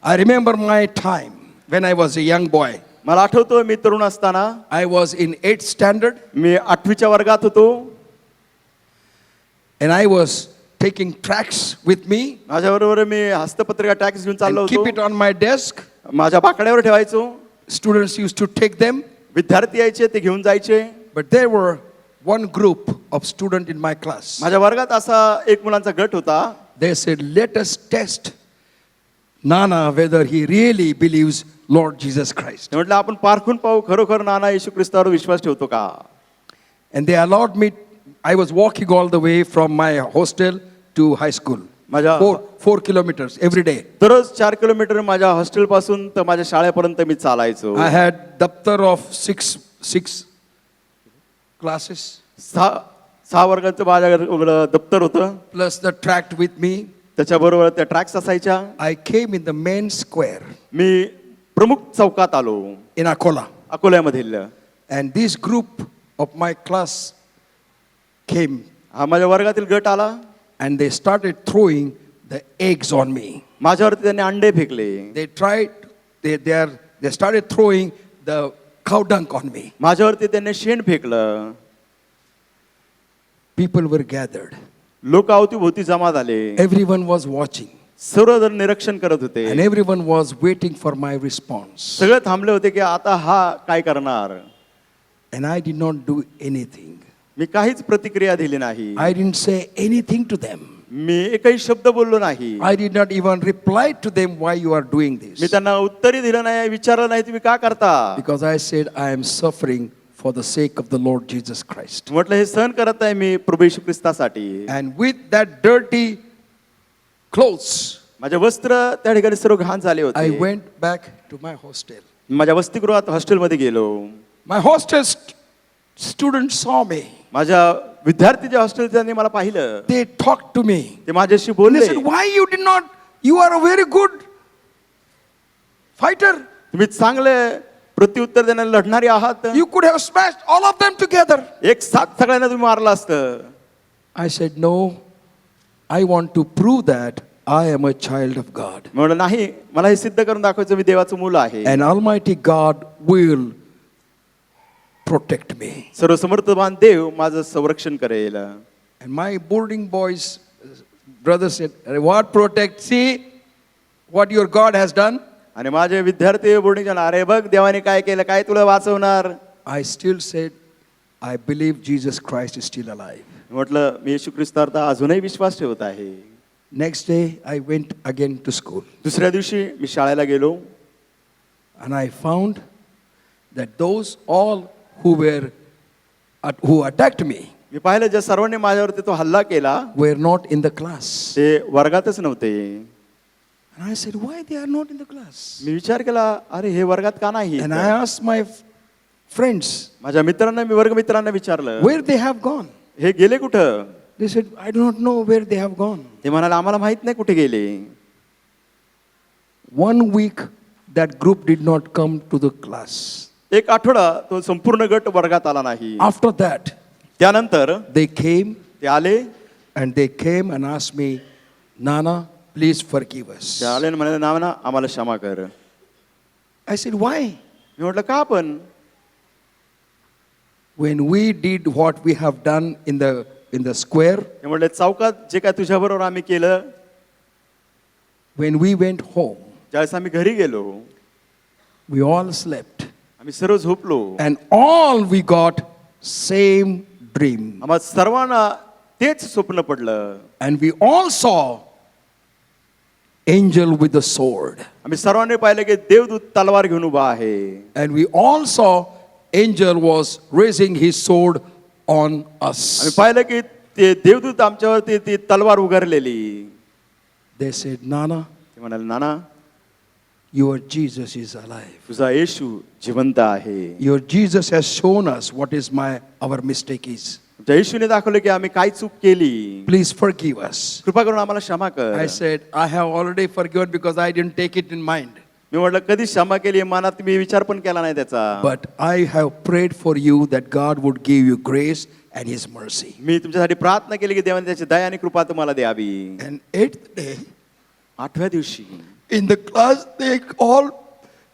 [SPEAKER 3] I remember my time when I was a young boy.
[SPEAKER 2] मला आठवतो मी तरुण असताना
[SPEAKER 3] I was in 8th standard
[SPEAKER 2] मी 8वीच्या वर्गात होतो.
[SPEAKER 3] and I was taking tracts with me
[SPEAKER 2] माझ्याबरोबर मी हस्तपत्रिका टॅक्स घेऊन चाललो
[SPEAKER 3] and keep it
[SPEAKER 2] होतो.
[SPEAKER 3] on my desk.
[SPEAKER 2] माझ्या बाकड्यावर ठेवायचो.
[SPEAKER 3] Students used to take them,
[SPEAKER 2] विद्यार्थी यायचे, ते घेऊन जायचे.
[SPEAKER 3] but there were one group of students in my class.
[SPEAKER 2] माझ्या वर्गात असा एक मुलांचा गट होता.
[SPEAKER 3] They said, let us test Nana whether he really believes Lord Jesus Christ.
[SPEAKER 2] म्हटलं आपण पारखून पाहू खरोखर नाना येशू ख्रिस्तावर विश्वास ठेवतो का.
[SPEAKER 3] And they allowed me, I was walking all the way from my hostel to high school.
[SPEAKER 2] माझ्या
[SPEAKER 3] 4 kilometers every day.
[SPEAKER 2] दररोज 4 kilometre माझ्या हॉस्टेल पासून तर माझ्या शाळेपर्यंत मी चालायचो.
[SPEAKER 3] I had daftar of six classes
[SPEAKER 2] सहा वर्गाचं माझ्याकडे दप्तर होतं.
[SPEAKER 3] plus the tract with me.
[SPEAKER 2] त्याच्याबरोबर त्या ट्रॅक्स असायच्या.
[SPEAKER 3] I came in the main square
[SPEAKER 2] मी प्रमुख चौकात आलो
[SPEAKER 3] in Akola.
[SPEAKER 2] अकोल्यामधील.
[SPEAKER 3] And this group of my class came
[SPEAKER 2] हा माझ्या वर्गातील गट आला.
[SPEAKER 3] and they started throwing the eggs on me.
[SPEAKER 2] माझ्यावरती त्यांनी अंडे फेकले.
[SPEAKER 3] They tried, they started throwing the cow dung on me.
[SPEAKER 2] माझ्यावरती त्यांनी शेण फेकलं.
[SPEAKER 3] People were gathered.
[SPEAKER 2] लोक अवतीभोवती जमा झाले.
[SPEAKER 3] Everyone was watching.
[SPEAKER 2] सर्वजण निरीक्षण करत होते.
[SPEAKER 3] And everyone was waiting for my response.
[SPEAKER 2] सगळे थांबले होते की आता हा काय करणार.
[SPEAKER 3] And I did not do anything.
[SPEAKER 2] मी काहीच प्रतिक्रिया दिली नाही.
[SPEAKER 3] I didn't say anything to them.
[SPEAKER 2] मी एकही शब्द बोललो नाही.
[SPEAKER 3] I did not even reply to them why you are doing
[SPEAKER 2] me
[SPEAKER 3] this.
[SPEAKER 2] त्यांना उत्तरही दिलं नाही, विचारलं नाही तुम्ही का करता.
[SPEAKER 3] Because I said I am suffering for the sake of the Lord Jesus Christ.
[SPEAKER 2] म्हटलं हे सहन करत आहे मी प्रभू येशू ख्रिस्तासाठी.
[SPEAKER 3] And with that dirty clothes,
[SPEAKER 2] माझे वस्त्र त्या ठिकाणी सर्व घाण झाले
[SPEAKER 3] I
[SPEAKER 2] होते.
[SPEAKER 3] went back to my hostel.
[SPEAKER 2] माझ्या वसतिगृहात हॉस्टेलमध्ये गेलो.
[SPEAKER 3] My hostel students saw me.
[SPEAKER 2] माझ्या विद्यार्थी जे हॉस्टेल त्यांनी मला पाहिलं.
[SPEAKER 3] They talked to me.
[SPEAKER 2] ते माझ्याशी
[SPEAKER 3] They
[SPEAKER 2] बोलले.
[SPEAKER 3] said, why you did not, you are a very good fighter.
[SPEAKER 2] तुम्ही चांगले प्रत्युत्तर देण्याला लढणारे आहात.
[SPEAKER 3] You could have smashed all of them together.
[SPEAKER 2] एक साथ सगळ्यांना तुम्ही मारलं असतं.
[SPEAKER 3] I said, no, I want to prove that I am a child of God.
[SPEAKER 2] म्हणलं नाही, मला हे सिद्ध करून दाखवायचं मी देवाचं मूल आहे.
[SPEAKER 3] And Almighty God will protect me.
[SPEAKER 2] सर्वसमर्थवान देव माझं संरक्षण करेल.
[SPEAKER 3] And my boarding boys, brothers said, what protect? See what your God has done.
[SPEAKER 2] आणि माझे विद्यार्थी बोर्डिंगच्या अरे बघ देवाने काय केलं, काय तुला वाचवणार.
[SPEAKER 3] I still said, I believe Jesus Christ is still alive.
[SPEAKER 2] म्हटलं मी येशू ख्रिस्तावर तर अजूनही विश्वास ठेवत आहे.
[SPEAKER 3] Next day, I went again to school.
[SPEAKER 2] दुसऱ्या दिवशी मी शाळेला गेलो.
[SPEAKER 3] And I found that those all who attacked me
[SPEAKER 2] मी पाहिलं ज्या सर्वांनी माझ्यावरती तो हल्ला केला
[SPEAKER 3] were not in the class.
[SPEAKER 2] ते वर्गातच नव्हते.
[SPEAKER 3] And I said, why they are not in the class?
[SPEAKER 2] मी विचार केला अरे हे वर्गात का नाही.
[SPEAKER 3] And I asked my friends,
[SPEAKER 2] माझ्या मित्रांना मी वर्गमित्रांना विचारलं
[SPEAKER 3] where they have gone.
[SPEAKER 2] हे गेले कुठं.
[SPEAKER 3] They said, I do not know where they have gone.
[SPEAKER 2] ते म्हणाले आम्हाला माहित नाही कुठे गेले.
[SPEAKER 3] 1 week, that group did not come to the class.
[SPEAKER 2] एक आठवडा तो संपूर्ण गट वर्गात आला नाही.
[SPEAKER 3] After that,
[SPEAKER 2] त्यानंतर
[SPEAKER 3] they came
[SPEAKER 2] ते आले.
[SPEAKER 3] and they came and asked me, Nana, please forgive us.
[SPEAKER 2] ते आले आणि म्हणाले नाना आम्हाला क्षमा कर.
[SPEAKER 3] I said, why?
[SPEAKER 2] मी म्हटलं का पण.
[SPEAKER 3] When we did what we have done in the square,
[SPEAKER 2] ते म्हटले चौकात जे काय तुझ्याबरोबर आम्ही केलं,
[SPEAKER 3] when we went home,
[SPEAKER 2] ज्यावेळेस आम्ही घरी गेलो
[SPEAKER 3] we all slept.
[SPEAKER 2] आम्ही सर्व झोपलो.
[SPEAKER 3] And all we got same dream.
[SPEAKER 2] आम्हाला सर्वांना तेच स्वप्न पडलं.
[SPEAKER 3] And we all saw angel with the sword.
[SPEAKER 2] आम्ही सर्वांनी पाहिलं की देवदूत तलवार घेऊन उभा आहे.
[SPEAKER 3] And we all saw angel was raising his sword on us.
[SPEAKER 2] आम्ही पाहिलं की ते देवदूत आमच्यावरती ती तलवार उगारलेली.
[SPEAKER 3] They said, Nana,
[SPEAKER 2] ते म्हणाले नाना
[SPEAKER 3] your Jesus is alive.
[SPEAKER 2] तुझा येशू जिवंत आहे.
[SPEAKER 3] Your Jesus has shown us what is our mistake is.
[SPEAKER 2] तुझ्या येशूने दाखवलं की आम्ही काय चूक केली.
[SPEAKER 3] Please forgive us.
[SPEAKER 2] कृपा करून आम्हाला क्षमा कर.
[SPEAKER 3] I said, I have already forgiven because I didn't take it in mind.
[SPEAKER 2] मी म्हटलं कधी क्षमा केली मनात मी विचार पण केला नाही त्याचा.
[SPEAKER 3] But I have prayed for you that God would give you grace and his mercy.
[SPEAKER 2] मी तुमच्यासाठी प्रार्थना केली की देवाने त्याची दया आणि कृपा तुम्हाला द्यावी.
[SPEAKER 3] And 8th day,
[SPEAKER 2] 8व्या दिवशी
[SPEAKER 3] in the class, they all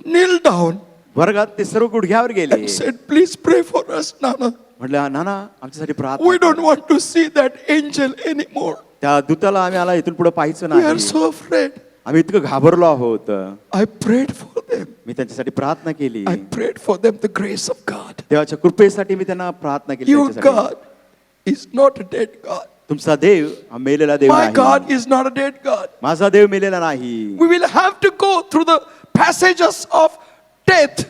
[SPEAKER 3] knelt down
[SPEAKER 2] वर्गात ते सर्व गुडघ्यावर गेले.
[SPEAKER 3] and said, please pray for us, Nana.
[SPEAKER 2] म्हटलं नाना आमच्यासाठी
[SPEAKER 3] We
[SPEAKER 2] प्रार्थना
[SPEAKER 3] don't want to see that angel anymore.
[SPEAKER 2] त्या दूताला आम्ही आला इथून पुढे पाहायचं
[SPEAKER 3] We are
[SPEAKER 2] नाही.
[SPEAKER 3] so afraid.
[SPEAKER 2] आम्ही इतकं घाबरलो आहोत.
[SPEAKER 3] I prayed for them.
[SPEAKER 2] मी त्यांच्यासाठी प्रार्थना केली.
[SPEAKER 3] I prayed for them the grace of God.
[SPEAKER 2] देवाच्या कृपेसाठी मी त्यांना प्रार्थना केली.
[SPEAKER 3] Your
[SPEAKER 2] त्यांच्यासाठी.
[SPEAKER 3] God is not a dead God.
[SPEAKER 2] तुमचा देव हा मेलेला देव
[SPEAKER 3] My
[SPEAKER 2] नाही.
[SPEAKER 3] God is not a dead God.
[SPEAKER 2] माझा देव मेलेला नाही.
[SPEAKER 3] We will have to go through the passages of death.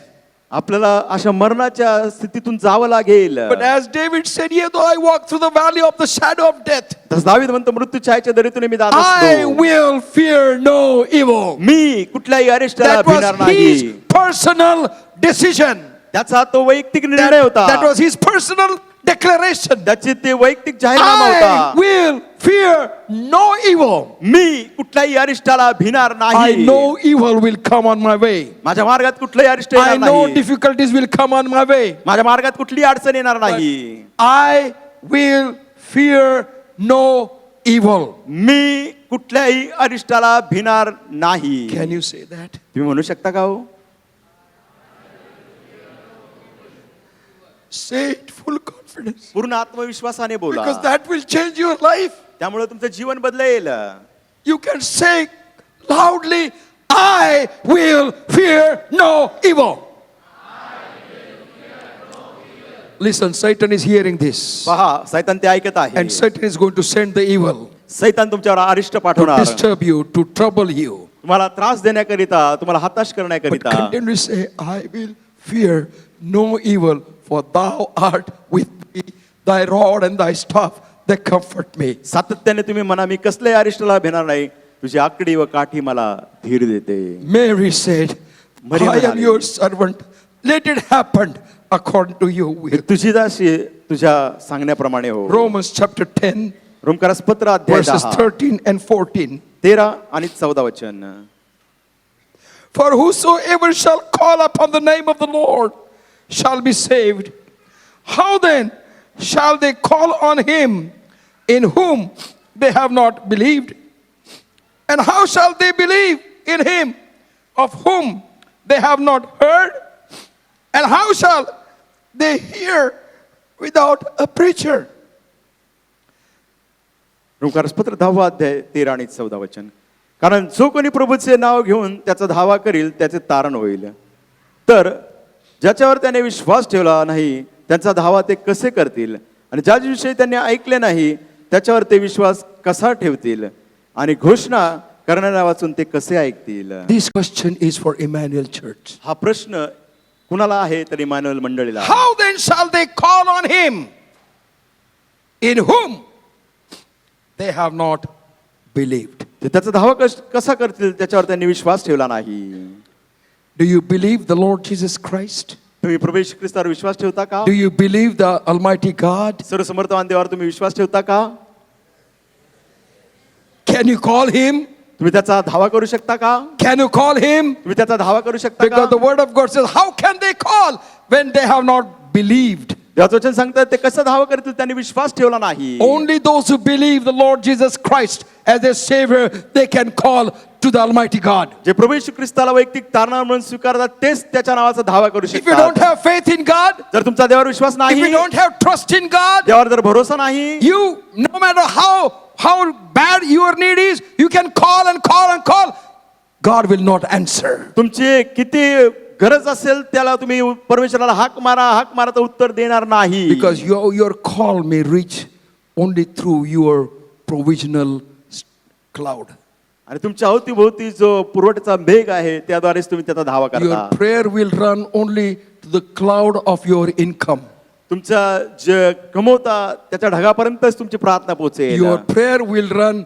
[SPEAKER 2] आपल्याला अशा मरणाच्या स्थितीतून जावं लागेल.
[SPEAKER 3] But as David said, yea, though I walk through the valley of the shadow of death,
[SPEAKER 2] तसं दावीद म्हणतो मृत्यू छायेच्या दरीतून मी जात
[SPEAKER 3] I
[SPEAKER 2] असतो.
[SPEAKER 3] will fear no evil.
[SPEAKER 2] मी कुठल्याही अरिष्टाला
[SPEAKER 3] That
[SPEAKER 2] भिणार
[SPEAKER 3] was his
[SPEAKER 2] नाही.
[SPEAKER 3] personal decision.
[SPEAKER 2] त्याचा तो वैयक्तिक निर्णय होता.
[SPEAKER 3] That was his personal declaration.
[SPEAKER 2] त्याचे ते वैयक्तिक जाहीरनामा
[SPEAKER 3] I
[SPEAKER 2] होता.
[SPEAKER 3] will fear no evil.
[SPEAKER 2] मी कुठल्याही अरिष्टाला भिणार
[SPEAKER 3] I
[SPEAKER 2] नाही.
[SPEAKER 3] know evil will come on my way.
[SPEAKER 2] माझ्या मार्गात कुठलंही अरिष्ट
[SPEAKER 3] I
[SPEAKER 2] येणार
[SPEAKER 3] know
[SPEAKER 2] नाही.
[SPEAKER 3] difficulties will come on my way.
[SPEAKER 2] माझ्या मार्गात कुठली अडचण येणार नाही.
[SPEAKER 3] I will fear no evil.
[SPEAKER 2] मी कुठल्याही अरिष्टाला भिणार नाही.
[SPEAKER 3] Can you say that?
[SPEAKER 2] तुम्ही म्हणू शकता का हो?
[SPEAKER 3] Say it full confidence.
[SPEAKER 2] पूर्ण आत्मविश्वासाने बोला.
[SPEAKER 3] Because that will change your life.
[SPEAKER 2] त्यामुळे तुमचं जीवन बदलेल.
[SPEAKER 3] You can say loudly, I will fear no evil. Listen, Satan is hearing this.
[SPEAKER 2] पहा सैतान ते ऐकत आहे.
[SPEAKER 3] And Satan is going to send the evil
[SPEAKER 2] सैतान तुमच्यावर अरिष्ट
[SPEAKER 3] to
[SPEAKER 2] पाठवणार.
[SPEAKER 3] disturb you, to trouble you.
[SPEAKER 2] तुम्हाला त्रास देण्याकरिता, तुम्हाला हताश
[SPEAKER 3] But
[SPEAKER 2] करण्याकरिता.
[SPEAKER 3] continue to say, I will fear no evil, for thou art with me, thy rod and thy staff, they comfort me.
[SPEAKER 2] सातत्याने तुम्ही म्हणा मी कसल्याही अरिष्टाला भिणार नाही. तुझी आकडी व काठी मला धीर देते.
[SPEAKER 3] Mary said,
[SPEAKER 2] Mary
[SPEAKER 3] I am
[SPEAKER 2] म्हणाली,
[SPEAKER 3] your servant. Let it happen according to your will.
[SPEAKER 2] तुझी दासी तुझ्या सांगण्याप्रमाणे हो.
[SPEAKER 3] Romans chapter 10,
[SPEAKER 2] रोमकारसपत्र अध्याय
[SPEAKER 3] verses
[SPEAKER 2] 10
[SPEAKER 3] 13 and 14.
[SPEAKER 2] 13 आणि 14 वचन.
[SPEAKER 3] For whosoever shall call upon the name of the Lord shall be saved. How then shall they call on him in whom they have not believed? And how shall they believe in him of whom they have not heard? And how shall they hear without a preacher?
[SPEAKER 2] रोमकारसपत्र 10 अध्याय 13 आणि 14 वचन. कारण जो कोणी प्रभूचे नाव घेऊन त्याचा धावा करील त्याचे तारण होईल. तर ज्याच्यावर त्याने विश्वास ठेवला नाही त्यांचा धावा ते कसे करतील? आणि ज्याविषयी त्यांनी ऐकले नाही त्याच्यावर ते विश्वास कसा ठेवतील? आणि घोषणा करणाऱ्या वाचून ते कसे ऐकतील?
[SPEAKER 3] This question is for Emmanuel Church.
[SPEAKER 2] हा प्रश्न कुणाला आहे तर Emmanuel मंडळीला.
[SPEAKER 3] How then shall they call on him in whom they have not believed?
[SPEAKER 2] ते त्याचा धावा कसा करतील त्याच्यावर त्यांनी विश्वास ठेवला नाही.
[SPEAKER 3] Do you believe the Lord Jesus Christ?
[SPEAKER 2] तुम्ही प्रभू येशू ख्रिस्तावर विश्वास ठेवता का?
[SPEAKER 3] Do you believe the Almighty God?
[SPEAKER 2] सर्वसमर्थवान देवावर तुम्ही विश्वास ठेवता का?
[SPEAKER 3] Can you call him?
[SPEAKER 2] तुम्ही त्याचा धावा करू शकता का?
[SPEAKER 3] Can you call him?
[SPEAKER 2] तुम्ही त्याचा धावा करू शकता का?
[SPEAKER 3] Because the word of God says, how can they call when they have not believed?
[SPEAKER 2] देवाचं वचन सांगतात ते कसं धावा करतील त्यांनी विश्वास ठेवला नाही.
[SPEAKER 3] Only those who believe the Lord Jesus Christ as their Savior, they can call to the Almighty God.
[SPEAKER 2] जे प्रभू येशू ख्रिस्ताला वैयक्तिक तारणावर म्हणून स्वीकारतात तेच त्याच्या नावाचा धावा करू
[SPEAKER 3] If you don't
[SPEAKER 2] शकतात.
[SPEAKER 3] have faith in God,
[SPEAKER 2] जर तुमचा देवावर विश्वास
[SPEAKER 3] if
[SPEAKER 2] नाही,
[SPEAKER 3] you don't have trust in God,
[SPEAKER 2] देवावर जर भरोसा नाही,
[SPEAKER 3] you, no matter how bad your need is, you can call and call and call. God will not answer.
[SPEAKER 2] तुमची किती गरज असेल त्याला तुम्ही परमेश्वराला हाक मारा तर उत्तर देणार नाही.
[SPEAKER 3] Because your call may reach only through your provisional cloud.
[SPEAKER 2] आणि तुमच्या अवतीभोवती जो पुरवठ्याचा मेघ आहे त्याद्वारेच तुम्ही त्याचा धावा
[SPEAKER 3] Your
[SPEAKER 2] करता.
[SPEAKER 3] prayer will run only to the cloud of your income.
[SPEAKER 2] तुमचा जे कमवता त्याच्या ढगापर्यंतच तुमची प्रार्थना पोहोचेल.
[SPEAKER 3] Your prayer will run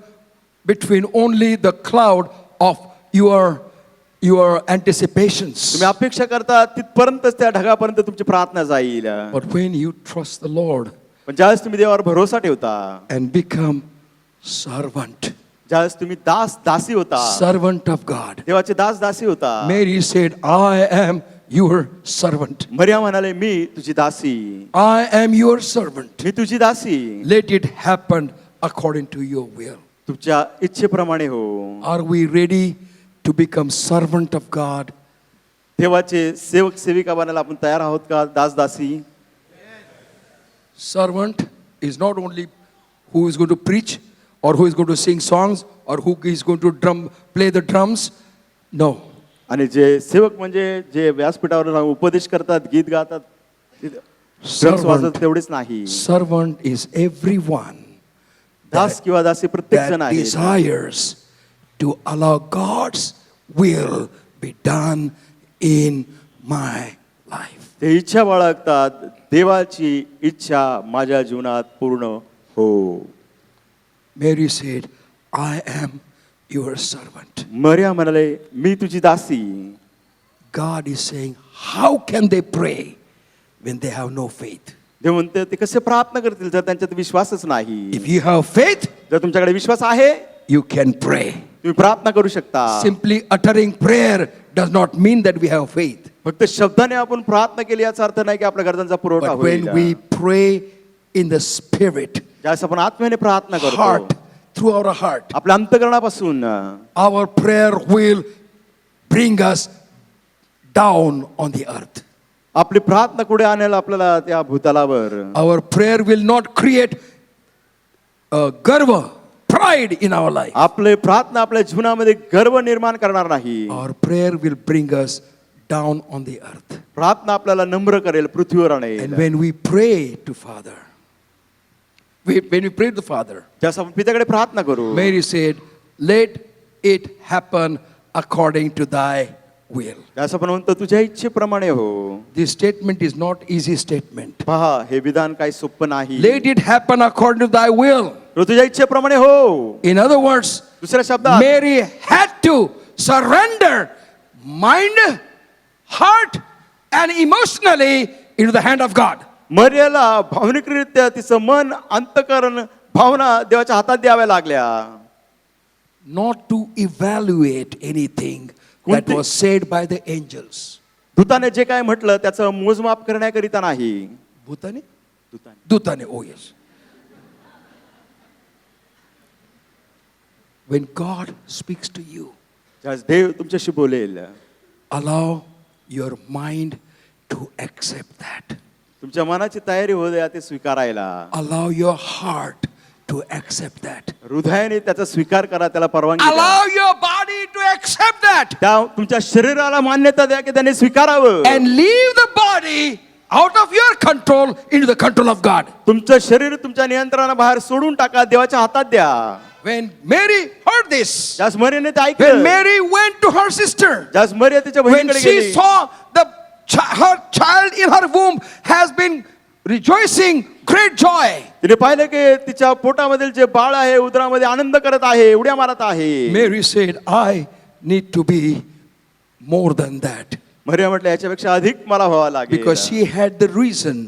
[SPEAKER 3] between only the cloud of your anticipations.
[SPEAKER 2] तुम्ही अपेक्षा करता तिथपर्यंतच त्या ढगापर्यंत तुमची प्रार्थना जाईल.
[SPEAKER 3] But when you trust the Lord
[SPEAKER 2] पण ज्यावेळेस तुम्ही देवावर भरोसा ठेवता,
[SPEAKER 3] and become servant,
[SPEAKER 2] ज्यावेळेस तुम्ही दासी होता,
[SPEAKER 3] servant of God.
[SPEAKER 2] देवाचे दासी होता.
[SPEAKER 3] Mary said, I am your servant.
[SPEAKER 2] मरिया म्हणाले मी तुझी दासी,
[SPEAKER 3] I am your servant.
[SPEAKER 2] मी तुझी दासी.
[SPEAKER 3] Let it happen according to your will.
[SPEAKER 2] तुमच्या इच्छेप्रमाणे हो.
[SPEAKER 3] Are we ready to become servant of God?
[SPEAKER 2] देवाचे सेवक सेविका बनायला आपण तयार आहोत का? दासी.
[SPEAKER 3] Servant is not only who is going to preach or who is going to sing songs or who is going to play the drums. No.
[SPEAKER 2] आणि जे सेवक म्हणजे जे व्यासपीठावर जाऊन उपदेश करतात, गीत गातात, ड्रम्स वाजवतात तेवढेच नाही.
[SPEAKER 3] Servant is everyone
[SPEAKER 2] दास किंवा दासी प्रत्येक जण
[SPEAKER 3] that
[SPEAKER 2] आहे
[SPEAKER 3] desires to allow God's will be done in my life.
[SPEAKER 2] ते इच्छा बाळगतात देवाची इच्छा माझ्या जीवनात पूर्ण हो.
[SPEAKER 3] Mary said, I am your servant.
[SPEAKER 2] मरिया म्हणाले मी तुझी दासी.
[SPEAKER 3] God is saying, how can they pray when they have no faith?
[SPEAKER 2] देव म्हणते ते कसे प्रार्थना करतील जर त्यांच्यात विश्वासच नाही.
[SPEAKER 3] If you have faith,
[SPEAKER 2] जर तुमच्याकडे विश्वास आहे
[SPEAKER 3] you can pray.
[SPEAKER 2] तुम्ही प्रार्थना करू शकता.
[SPEAKER 3] Simply uttering prayer does not mean that we have faith.
[SPEAKER 2] फक्त शब्दाने आपण प्रार्थना केली याचा अर्थ नाही की आपल्या गरजांचा पुरवठा
[SPEAKER 3] But when
[SPEAKER 2] होईल.
[SPEAKER 3] we pray in the spirit,
[SPEAKER 2] ज्यावेळेस आपण आत्म्याने प्रार्थना
[SPEAKER 3] heart,
[SPEAKER 2] करतो
[SPEAKER 3] through our heart,
[SPEAKER 2] आपल्या अंतःकरणापासून
[SPEAKER 3] our prayer will bring us down on the earth.
[SPEAKER 2] आपली प्रार्थना कुठे आणेल आपल्याला त्या भूतलावर.
[SPEAKER 3] Our prayer will not create garva, pride in our life.
[SPEAKER 2] आपले प्रार्थना आपल्या जीवनामध्ये गर्व निर्माण करणार नाही.
[SPEAKER 3] Our prayer will bring us down on the earth.
[SPEAKER 2] प्रार्थना आपल्याला नम्र करेल पृथ्वीवर
[SPEAKER 3] And
[SPEAKER 2] आणेल.
[SPEAKER 3] when we pray to Father, when we pray to Father,
[SPEAKER 2] ज्यास आपण पित्याकडे प्रार्थना करू.
[SPEAKER 3] Mary said, let it happen according to thy will.
[SPEAKER 2] ज्यास आपण म्हणतो तुझ्या इच्छेप्रमाणे हो.
[SPEAKER 3] This statement is not easy statement.
[SPEAKER 2] पहा हे विधान काही सोपं नाही.
[SPEAKER 3] Let it happen according to thy will.
[SPEAKER 2] तो तुझ्या इच्छेप्रमाणे हो.
[SPEAKER 3] In other words,
[SPEAKER 2] दुसऱ्या शब्दात
[SPEAKER 3] Mary had to surrender mind, heart, and emotionally into the hand of God.
[SPEAKER 2] मरियाला भावनिकरित्या तिचं मन अंतकरण भावना देवाच्या हातात द्याव्या लागल्या.
[SPEAKER 3] Not to evaluate anything that was said by the angels.
[SPEAKER 2] दूताने जे काय म्हटलं त्याचं मोजमाप करण्याकरिता नाही.
[SPEAKER 3] Bhutani? Dutane, oh yes. When God speaks to you,
[SPEAKER 2] ज्यावेळेस देव तुमच्याशी बोलेल
[SPEAKER 3] allow your mind to accept that.
[SPEAKER 2] तुमच्या मनाची तयारी होऊ द्या ते स्वीकारायला.
[SPEAKER 3] Allow your heart to accept that.
[SPEAKER 2] हृदयाने त्याचा स्वीकार करा त्याला परवानगी द्या.
[SPEAKER 3] Allow your body to accept that.
[SPEAKER 2] त्या तुमच्या शरीराला मान्यता द्या की त्याने स्वीकारावं.
[SPEAKER 3] And leave the body out of your control into the control of God.
[SPEAKER 2] तुमचं शरीर तुमच्या नियंत्रणाबाहेर सोडून टाका देवाच्या हातात द्या.
[SPEAKER 3] When Mary heard this,
[SPEAKER 2] ज्यास मरियाने ते
[SPEAKER 3] when
[SPEAKER 2] ऐकलं,
[SPEAKER 3] Mary went to her sister,
[SPEAKER 2] ज्यास मरिया तिच्या
[SPEAKER 3] when
[SPEAKER 2] बहिणीकडे
[SPEAKER 3] she
[SPEAKER 2] गेली,
[SPEAKER 3] saw her child in her womb has been rejoicing great joy.
[SPEAKER 2] तिने पाहिलं की तिच्या पोटामधील जे बाळ आहे उदरामध्ये आनंद करत आहे उड्या मारत आहे.
[SPEAKER 3] Mary said, I need to be more than that.
[SPEAKER 2] मरिया म्हटलं याच्यापेक्षा अधिक मला व्हावं लागेल.
[SPEAKER 3] Because she had the reason.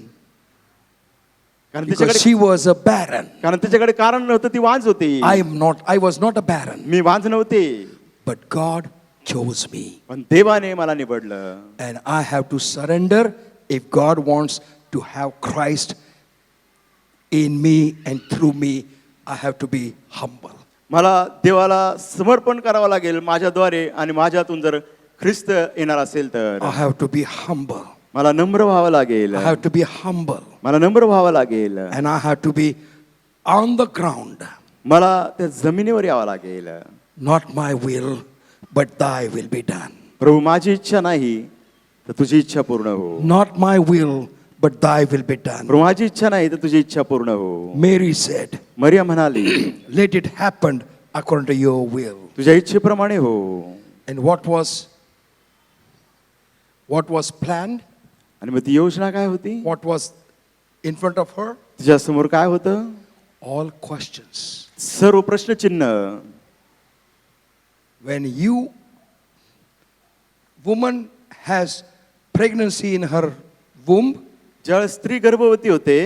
[SPEAKER 2] कारण
[SPEAKER 3] Because
[SPEAKER 2] तिच्याकडे
[SPEAKER 3] she was a barren.
[SPEAKER 2] कारण तिच्याकडे कारण नव्हतं ती वांज होती.
[SPEAKER 3] I was not a barren.
[SPEAKER 2] मी वांज नव्हते
[SPEAKER 3] But God chose me.
[SPEAKER 2] पण देवाने मला निवडलं.
[SPEAKER 3] And I have to surrender if God wants to have Christ in me and through me. I have to be humble.
[SPEAKER 2] मला देवाला समर्पण करावं लागेल माझ्याद्वारे आणि माझ्यातून जर ख्रिस्त येणार असेल तर
[SPEAKER 3] I have to be humble.
[SPEAKER 2] मला नम्र व्हावं लागेल.
[SPEAKER 3] I have to be humble.
[SPEAKER 2] मला नम्र व्हावं लागेल.
[SPEAKER 3] And I have to be on the ground.
[SPEAKER 2] मला त्या जमिनीवर यावं लागेल.
[SPEAKER 3] Not my will, but thy will be done.
[SPEAKER 2] प्रभू माझी इच्छा नाही तर तुझी इच्छा पूर्ण हो.
[SPEAKER 3] Not my will, but thy will be done.
[SPEAKER 2] प्रभू माझी इच्छा नाही तर तुझी इच्छा पूर्ण हो.
[SPEAKER 3] Mary said,
[SPEAKER 2] मरिया म्हणाली
[SPEAKER 3] let it happen according to your will.
[SPEAKER 2] तुझ्या इच्छेप्रमाणे हो.
[SPEAKER 3] And what was planned?
[SPEAKER 2] आणि मग ती योजना काय होती?
[SPEAKER 3] What was in front of her?
[SPEAKER 2] तुझ्या समोर काय होतं?
[SPEAKER 3] All questions.
[SPEAKER 2] सर्व प्रश्नचिन्ह.
[SPEAKER 3] When woman has pregnancy in her womb,
[SPEAKER 2] ज्यावेळेस स्त्री गर्भवती होते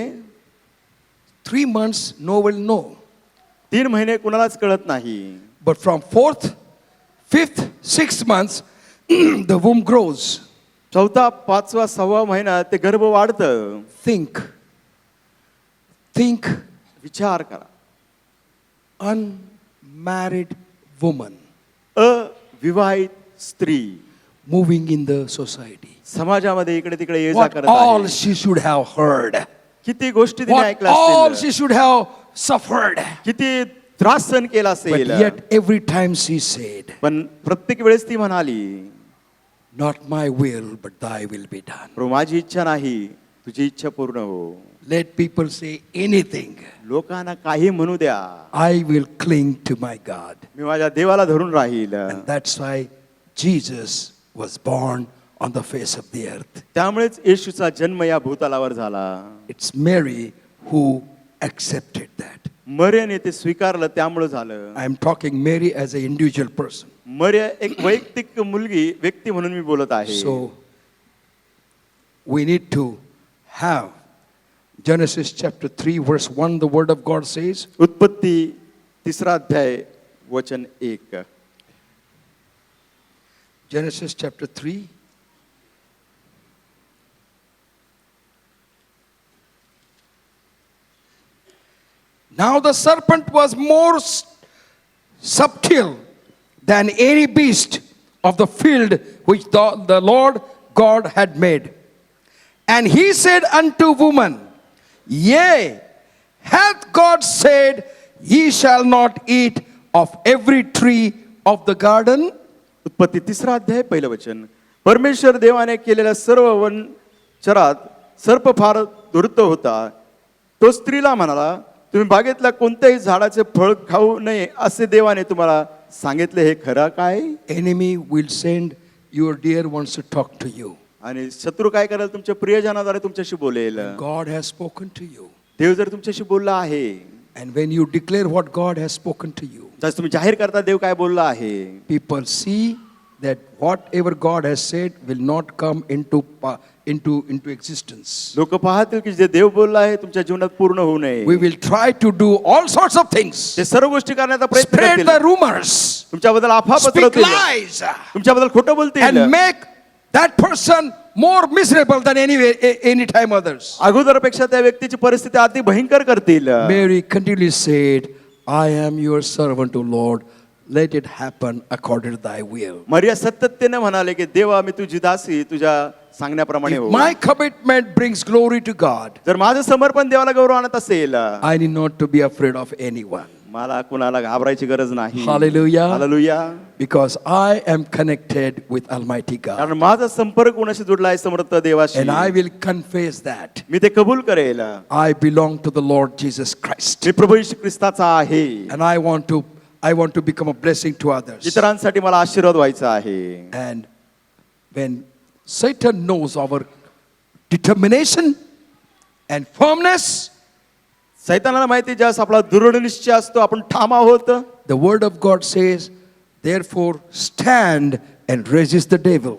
[SPEAKER 3] 3 months no will know.
[SPEAKER 2] 3 महिने कुणालाच कळत नाही.
[SPEAKER 3] But from 4th, 5th, 6th months, the womb grows.
[SPEAKER 2] 4था, 5वा, 6वा महिना ते गर्भ वाढतं.
[SPEAKER 3] Think,
[SPEAKER 2] विचार करा.
[SPEAKER 3] unmarried woman
[SPEAKER 2] अविवाहित स्त्री
[SPEAKER 3] moving in the society.
[SPEAKER 2] समाजामध्ये इकडे तिकडे ये जा
[SPEAKER 3] What
[SPEAKER 2] करत
[SPEAKER 3] all
[SPEAKER 2] आहे.
[SPEAKER 3] she should have heard.
[SPEAKER 2] किती गोष्टी तिने
[SPEAKER 3] What
[SPEAKER 2] ऐकल्या
[SPEAKER 3] all
[SPEAKER 2] असतील.
[SPEAKER 3] she should have suffered.
[SPEAKER 2] किती त्रास सहन केला
[SPEAKER 3] But
[SPEAKER 2] असेल.
[SPEAKER 3] yet every time she said,
[SPEAKER 2] पण प्रत्येक वेळेस ती म्हणाली
[SPEAKER 3] not my will, but thy will be done.
[SPEAKER 2] प्रभू माझी इच्छा नाही तुझी इच्छा पूर्ण हो.
[SPEAKER 3] Let people say anything.
[SPEAKER 2] लोकांना काही म्हणू द्या,
[SPEAKER 3] I will cling to my God.
[SPEAKER 2] मी माझ्या देवाला धरून राहील.
[SPEAKER 3] And that's why Jesus was born on the face of the earth.
[SPEAKER 2] त्यामुळेच येशूचा जन्म या भूतलावर झाला.
[SPEAKER 3] It's Mary who accepted that.
[SPEAKER 2] मरियाने ते स्वीकारलं, त्यामुळे झालं.
[SPEAKER 3] I'm talking Mary as an individual person.
[SPEAKER 2] मरिया एक वैयक्तिक मुलगी, व्यक्ती म्हणून मी बोलत आहे.
[SPEAKER 3] So we need to have Genesis chapter 3 verse 1, the word of God says,
[SPEAKER 2] उत्पत्ती 3 अध्याय वचन 1.
[SPEAKER 3] Genesis chapter 3. Now the serpent was more subtle than any beast of the field which the Lord God had made. And he said unto woman, Yea, hath God said, Ye shall not eat of every tree of the garden?
[SPEAKER 2] उत्पत्ती 3 अध्याय पहिलं वचन. परमेश्वर देवाने केलेल्या सर्व वनचरात सर्प फार धूर्त होता. तो स्त्रीला म्हणाला, तुम्ही बागेतल्या कोणत्याही झाडाचे फळ खाऊ नये असे देवाने तुम्हाला सांगितले, हे खरं काय?
[SPEAKER 3] Enemy will send your dear ones to talk to you.
[SPEAKER 2] आणि शत्रू काय करेल? तुमच्या प्रियजनाद्वारे तुमच्याशी बोलेल.
[SPEAKER 3] God has spoken to you.
[SPEAKER 2] देव जर तुमच्याशी बोलला आहे,
[SPEAKER 3] And when you declare what God has spoken to you,
[SPEAKER 2] जर तुम्ही जाहीर करता देव काय बोलला आहे,
[SPEAKER 3] people see that whatever God has said will not come into existence.
[SPEAKER 2] लोक पाहतील की जे देव बोलला आहे तुमच्या जीवनात पूर्ण होऊ नये.
[SPEAKER 3] We will try to do all sorts of things.
[SPEAKER 2] ते सर्व गोष्टी करण्याचा प्रयत्न
[SPEAKER 3] Spread
[SPEAKER 2] करतील.
[SPEAKER 3] the rumors.
[SPEAKER 2] तुमच्याबद्दल अफवा
[SPEAKER 3] Speak
[SPEAKER 2] पसरवतील.
[SPEAKER 3] lies.
[SPEAKER 2] तुमच्याबद्दल खोटं बोलतील.
[SPEAKER 3] And make that person more miserable than any time others.
[SPEAKER 2] अगोदरपेक्षा त्या व्यक्तीची परिस्थिती अति भयंकर करतील.
[SPEAKER 3] Mary continually said, I am your servant, O Lord. Let it happen according to thy will.
[SPEAKER 2] मरिया सततेने म्हणाले की देवा, मी तुझी दासी, तुझ्या सांगण्याप्रमाणे हो.
[SPEAKER 3] If my commitment brings glory to God,
[SPEAKER 2] जर माझं समर्पण देवाला गौरव आणत असेल,
[SPEAKER 3] I need not to be afraid of anyone.
[SPEAKER 2] मला कुणाला घाबरायची गरज नाही.
[SPEAKER 3] Hallelujah.
[SPEAKER 2] Hallelujah.
[SPEAKER 3] Because I am connected with Almighty God.
[SPEAKER 2] कारण माझा संपर्क कोणाशी जोडला आहे? समर्थ देवाशी.
[SPEAKER 3] And I will confess that
[SPEAKER 2] मी ते कबूल करेल.
[SPEAKER 3] I belong to the Lord Jesus Christ.
[SPEAKER 2] मी प्रभू येशू ख्रिस्ताचा आहे.
[SPEAKER 3] And I want to become a blessing to others.
[SPEAKER 2] इतरांसाठी मला आशीर्वाद व्हायचा आहे.
[SPEAKER 3] And when Satan knows our determination and firmness,
[SPEAKER 2] सैतानाला माहिती, ज्यास आपला दृढ निश्चय असतो, आपण ठाम आहोत,
[SPEAKER 3] the word of God says, therefore stand and resist the devil.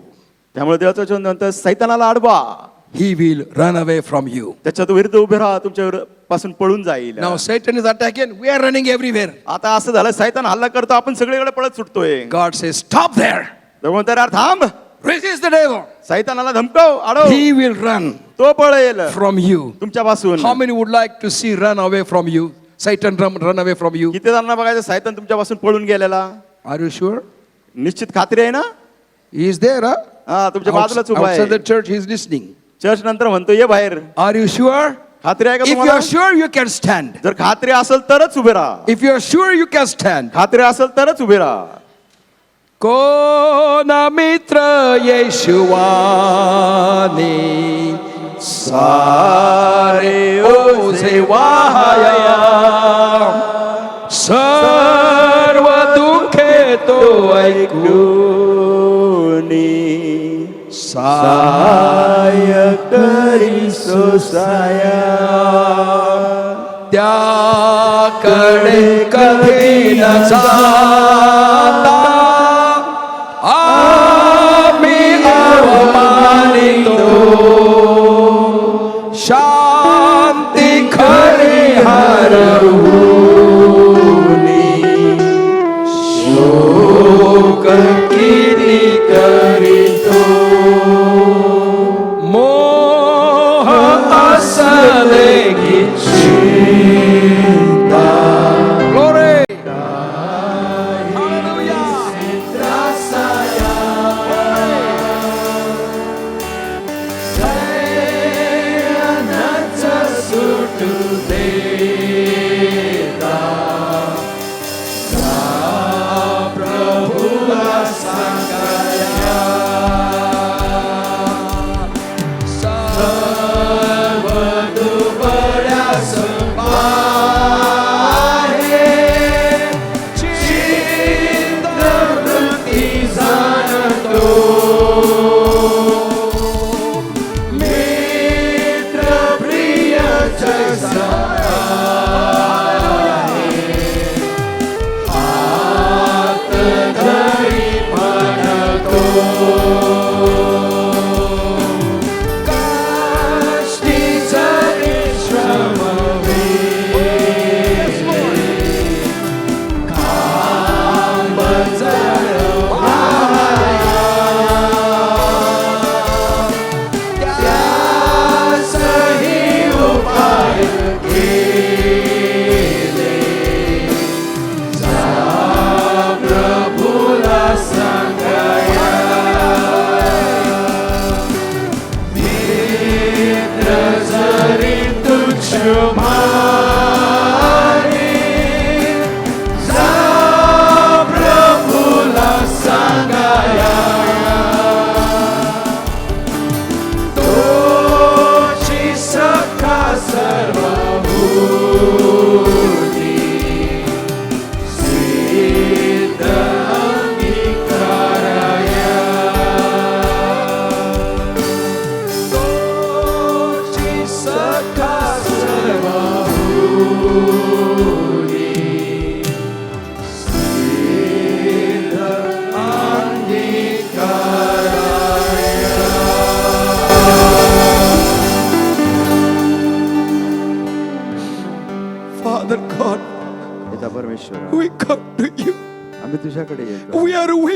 [SPEAKER 2] त्यामुळे देवाचं वचन म्हणतं, सैतानाला अडवा,
[SPEAKER 3] He will run away from you.
[SPEAKER 2] त्याच्या विरुद्ध उभे राहा, तुमच्या पासून पळून जाईल.
[SPEAKER 3] Now Satan is attacking. We are running everywhere.
[SPEAKER 2] आता असं झालं, सैतान हल्ला करतो, आपण सगळीकडे पळत सुटतोय.
[SPEAKER 3] God says, stop there.
[SPEAKER 2] देव म्हणतो, यार थांब,
[SPEAKER 3] Resist the devil.
[SPEAKER 2] सैतानाला धमकाव, अडव,
[SPEAKER 3] He will run
[SPEAKER 2] तो पळेल
[SPEAKER 3] from you.
[SPEAKER 2] तुमच्यापासून.
[SPEAKER 3] How many would like to see run away from you? Satan run away from you.
[SPEAKER 2] किती जणांना बघायचं सैतान तुमच्यापासून पळून गेलेला?
[SPEAKER 3] Are you sure?
[SPEAKER 2] निश्चित खात्री आहे ना?
[SPEAKER 3] He is there, huh?
[SPEAKER 2] हा, तुमच्या बाजूलाच उभा
[SPEAKER 3] Outside the
[SPEAKER 2] आहे.
[SPEAKER 3] church, he is listening.
[SPEAKER 2] Church नंतर म्हणतो, ये बाहेर.
[SPEAKER 3] Are you sure?
[SPEAKER 2] खात्री आहे का
[SPEAKER 3] If you
[SPEAKER 2] तुम्हाला?
[SPEAKER 3] are sure, you can stand.
[SPEAKER 2] जर खात्री असेल तरच उभे राहा.
[SPEAKER 3] If you are sure, you can stand.
[SPEAKER 2] खात्री असेल तरच उभे राहा.
[SPEAKER 3] कोण मित्र येशुवाने सारे ओझे वाया, सर्व दुःखे तो ऐकूनी सहाय करी सोसाया, त्याकडे कधी न जाता आम्ही अवमानितो, शांती खरी हरवूनी शोक किती करीतो, मोह असले की चिंता. Glory.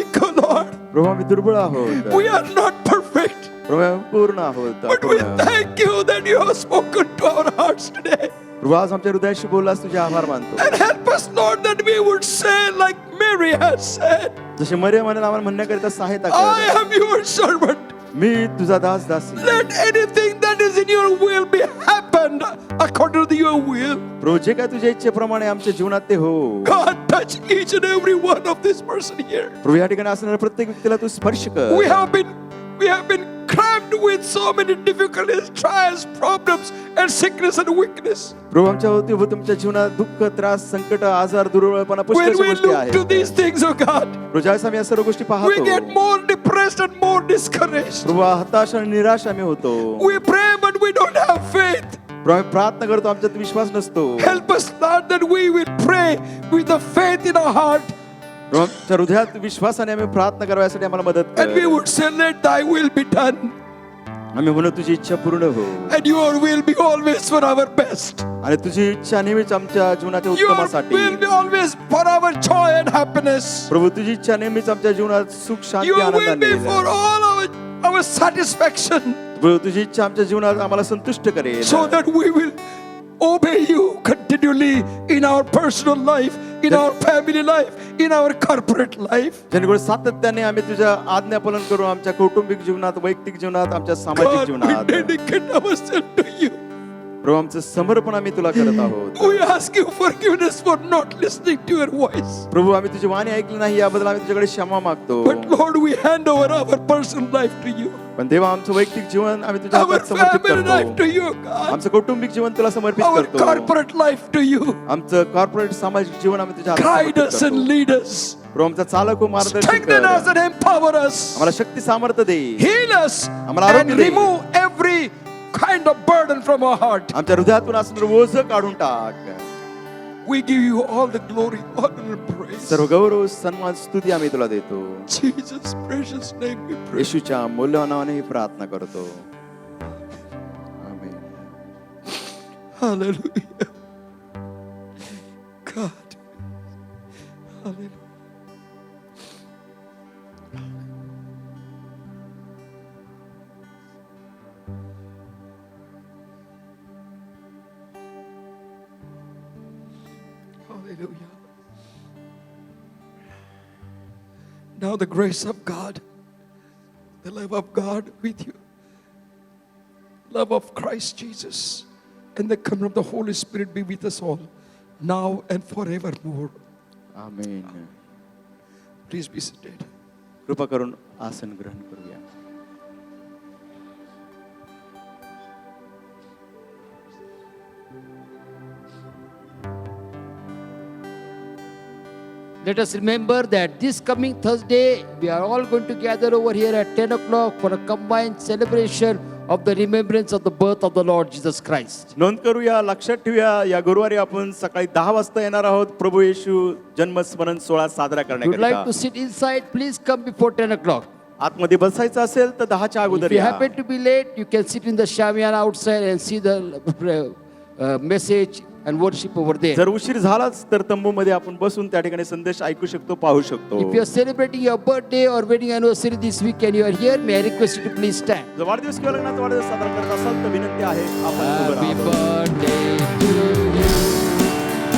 [SPEAKER 3] weak, oh Lord.
[SPEAKER 2] प्रभू आम्ही दुर्बळ आहोत.
[SPEAKER 3] We are not perfect.
[SPEAKER 2] प्रभू आम्ही पूर्ण आहोत.
[SPEAKER 3] But we thank you that you have spoken to our hearts today.
[SPEAKER 2] प्रभू आज आमच्या हृदयाशी बोललास, तुझे आभार मानतो.
[SPEAKER 3] And help us, Lord, that we would say like Mary has said,
[SPEAKER 2] जसे मरियम म्हणाले, आम्हाला म्हणण्याकरिता सहायता
[SPEAKER 3] I
[SPEAKER 2] कर.
[SPEAKER 3] am your servant.
[SPEAKER 2] मी तुझा दास दासी.
[SPEAKER 3] Let anything that is in your will be happened according to your will.
[SPEAKER 2] प्रभू जे काय तुझ्या इच्छेप्रमाणे आमच्या जीवनात ते हो.
[SPEAKER 3] God, touch each and every one of this person here.
[SPEAKER 2] प्रभू या ठिकाणी असणाऱ्या प्रत्येक व्यक्तीला तू स्पर्श कर.
[SPEAKER 3] We have been crammed with so many difficulties, trials, problems, and sickness and weakness.
[SPEAKER 2] प्रभू आमच्या तुमच्या जीवनात दुःख, त्रास, संकट, आजार, दुर्बळपणा
[SPEAKER 3] When
[SPEAKER 2] पुष्कळ
[SPEAKER 3] we
[SPEAKER 2] गोष्टी
[SPEAKER 3] look to
[SPEAKER 2] आहेत.
[SPEAKER 3] these things, oh God,
[SPEAKER 2] प्रभू ज्यावेळेस आम्ही या सर्व गोष्टी
[SPEAKER 3] we
[SPEAKER 2] पाहतो,
[SPEAKER 3] get more depressed and more discouraged.
[SPEAKER 2] प्रभू हताश आणि निराश आम्ही होतो.
[SPEAKER 3] We pray, but we don't have faith.
[SPEAKER 2] प्रभू आम्ही प्रार्थना करतो, आमच्यात विश्वास नसतो.
[SPEAKER 3] Help us, Lord, that we will pray with the faith in our heart,
[SPEAKER 2] प्रभू आमच्या हृदयात विश्वासाने आम्ही प्रार्थना करावी, यासाठी आम्हाला मदत
[SPEAKER 3] and we
[SPEAKER 2] कर.
[SPEAKER 3] would say, let thy will be done,
[SPEAKER 2] आम्ही म्हणू तुझी इच्छा पूर्ण हो,
[SPEAKER 3] and your will be always for our best.
[SPEAKER 2] आणि तुझी इच्छा नेहमीच आमच्या जीवनाच्या
[SPEAKER 3] Your
[SPEAKER 2] उत्तमासाठी.
[SPEAKER 3] will be always for our joy and happiness.
[SPEAKER 2] प्रभू तुझी इच्छा नेहमीच आमच्या जीवनात सुख, शांती,
[SPEAKER 3] Your will
[SPEAKER 2] आनंदाने
[SPEAKER 3] be for
[SPEAKER 2] येईल.
[SPEAKER 3] all our satisfaction,
[SPEAKER 2] प्रभू तुझी इच्छा आमच्या जीवनात आम्हाला संतुष्ट करेल,
[SPEAKER 3] so that we will obey you continually in our personal life, in our family life, in our corporate life.
[SPEAKER 2] जेणेकरून सातत्याने आम्ही तुझ्या आज्ञापालन करू, आमच्या कौटुंबिक जीवनात, वैयक्तिक जीवनात, आमच्या सामाजिक
[SPEAKER 3] God, we
[SPEAKER 2] जीवनात.
[SPEAKER 3] dedicate ourselves to you.
[SPEAKER 2] प्रभू आमचं समर्पण आम्ही तुला करत आहोत.
[SPEAKER 3] We ask you forgiveness for not listening to your voice.
[SPEAKER 2] प्रभू आम्ही तुझी वाणी ऐकली नाही, याबद्दल आम्ही तुझ्याकडे क्षमा मागतो.
[SPEAKER 3] But Lord, we hand over our personal life to you,
[SPEAKER 2] पण देवा आमचं वैयक्तिक जीवन आम्ही तुझ्या
[SPEAKER 3] our
[SPEAKER 2] हातात समर्पित
[SPEAKER 3] family life
[SPEAKER 2] करतो.
[SPEAKER 3] to you, God,
[SPEAKER 2] आमचं कौटुंबिक जीवन तुला समर्पित
[SPEAKER 3] our
[SPEAKER 2] करतो.
[SPEAKER 3] corporate life to you.
[SPEAKER 2] आमचं कॉर्पोरेट सामाजिक जीवन आम्ही तुझ्या हातात
[SPEAKER 3] Guide
[SPEAKER 2] समर्पित
[SPEAKER 3] us and
[SPEAKER 2] करतो.
[SPEAKER 3] lead us.
[SPEAKER 2] प्रभू आमचा चालक व मार्गदर्शन
[SPEAKER 3] Strengthen
[SPEAKER 2] कर.
[SPEAKER 3] us and empower us.
[SPEAKER 2] आम्हाला शक्ती सामर्थ्य दे.
[SPEAKER 3] Heal us
[SPEAKER 2] आम्हाला
[SPEAKER 3] and
[SPEAKER 2] आरोग्य दे.
[SPEAKER 3] remove every kind of burden from our heart.
[SPEAKER 2] आमच्या हृदयातून असणारं ओझं काढून टाक.
[SPEAKER 3] We give you all the glory, honor, and praise.
[SPEAKER 2] सर्व गौरव, सन्मान, स्तुती आम्ही तुला देतो.
[SPEAKER 3] Jesus' precious name we pray.
[SPEAKER 2] येशूच्या मूल्यवान नावाने ही प्रार्थना करतो. आमेन.
[SPEAKER 3] Hallelujah. God. Hallelujah. Hallelujah. Now the grace of God, the love of God with you, love of Christ Jesus, and the coming of the Holy Spirit be with us all, now and forevermore.
[SPEAKER 2] Amen.
[SPEAKER 3] Please be seated.
[SPEAKER 2] कृपा करून आसन ग्रहण करूया.
[SPEAKER 4] Let us remember that this coming Thursday, we are all going to gather over here at 10 o'clock for a combined celebration of the remembrance of the birth of the Lord Jesus Christ.
[SPEAKER 2] नोंद करूया, लक्षात ठेवूया, या गुरुवारी आपण सकाळी 10 वाजता येणार आहोत प्रभू येशू जन्मस्मरण सोहळा साजरा
[SPEAKER 4] If you would like to
[SPEAKER 2] करण्याकरिता.
[SPEAKER 4] sit inside, please come before 10 o'clock.
[SPEAKER 2] आतमध्ये बसायचं असेल तर 10च्या अगोदर
[SPEAKER 4] If you
[SPEAKER 2] या.
[SPEAKER 4] happen to be late, you can sit in the Shamiana outside and see the message and worship over there.
[SPEAKER 2] जर उशीर झालाच तर तंबूमध्ये आपण बसून त्या ठिकाणी संदेश ऐकू शकतो, पाहू शकतो.
[SPEAKER 4] If you are celebrating your birthday or wedding anniversary this week and you are here, may I request you to please stand.
[SPEAKER 2] जर वाढदिवस किंवा लग्नाचा वाढदिवस साजरा करत असाल तर विनंती आहे आपण उभं
[SPEAKER 4] Happy
[SPEAKER 2] राहावं.
[SPEAKER 4] birthday to you.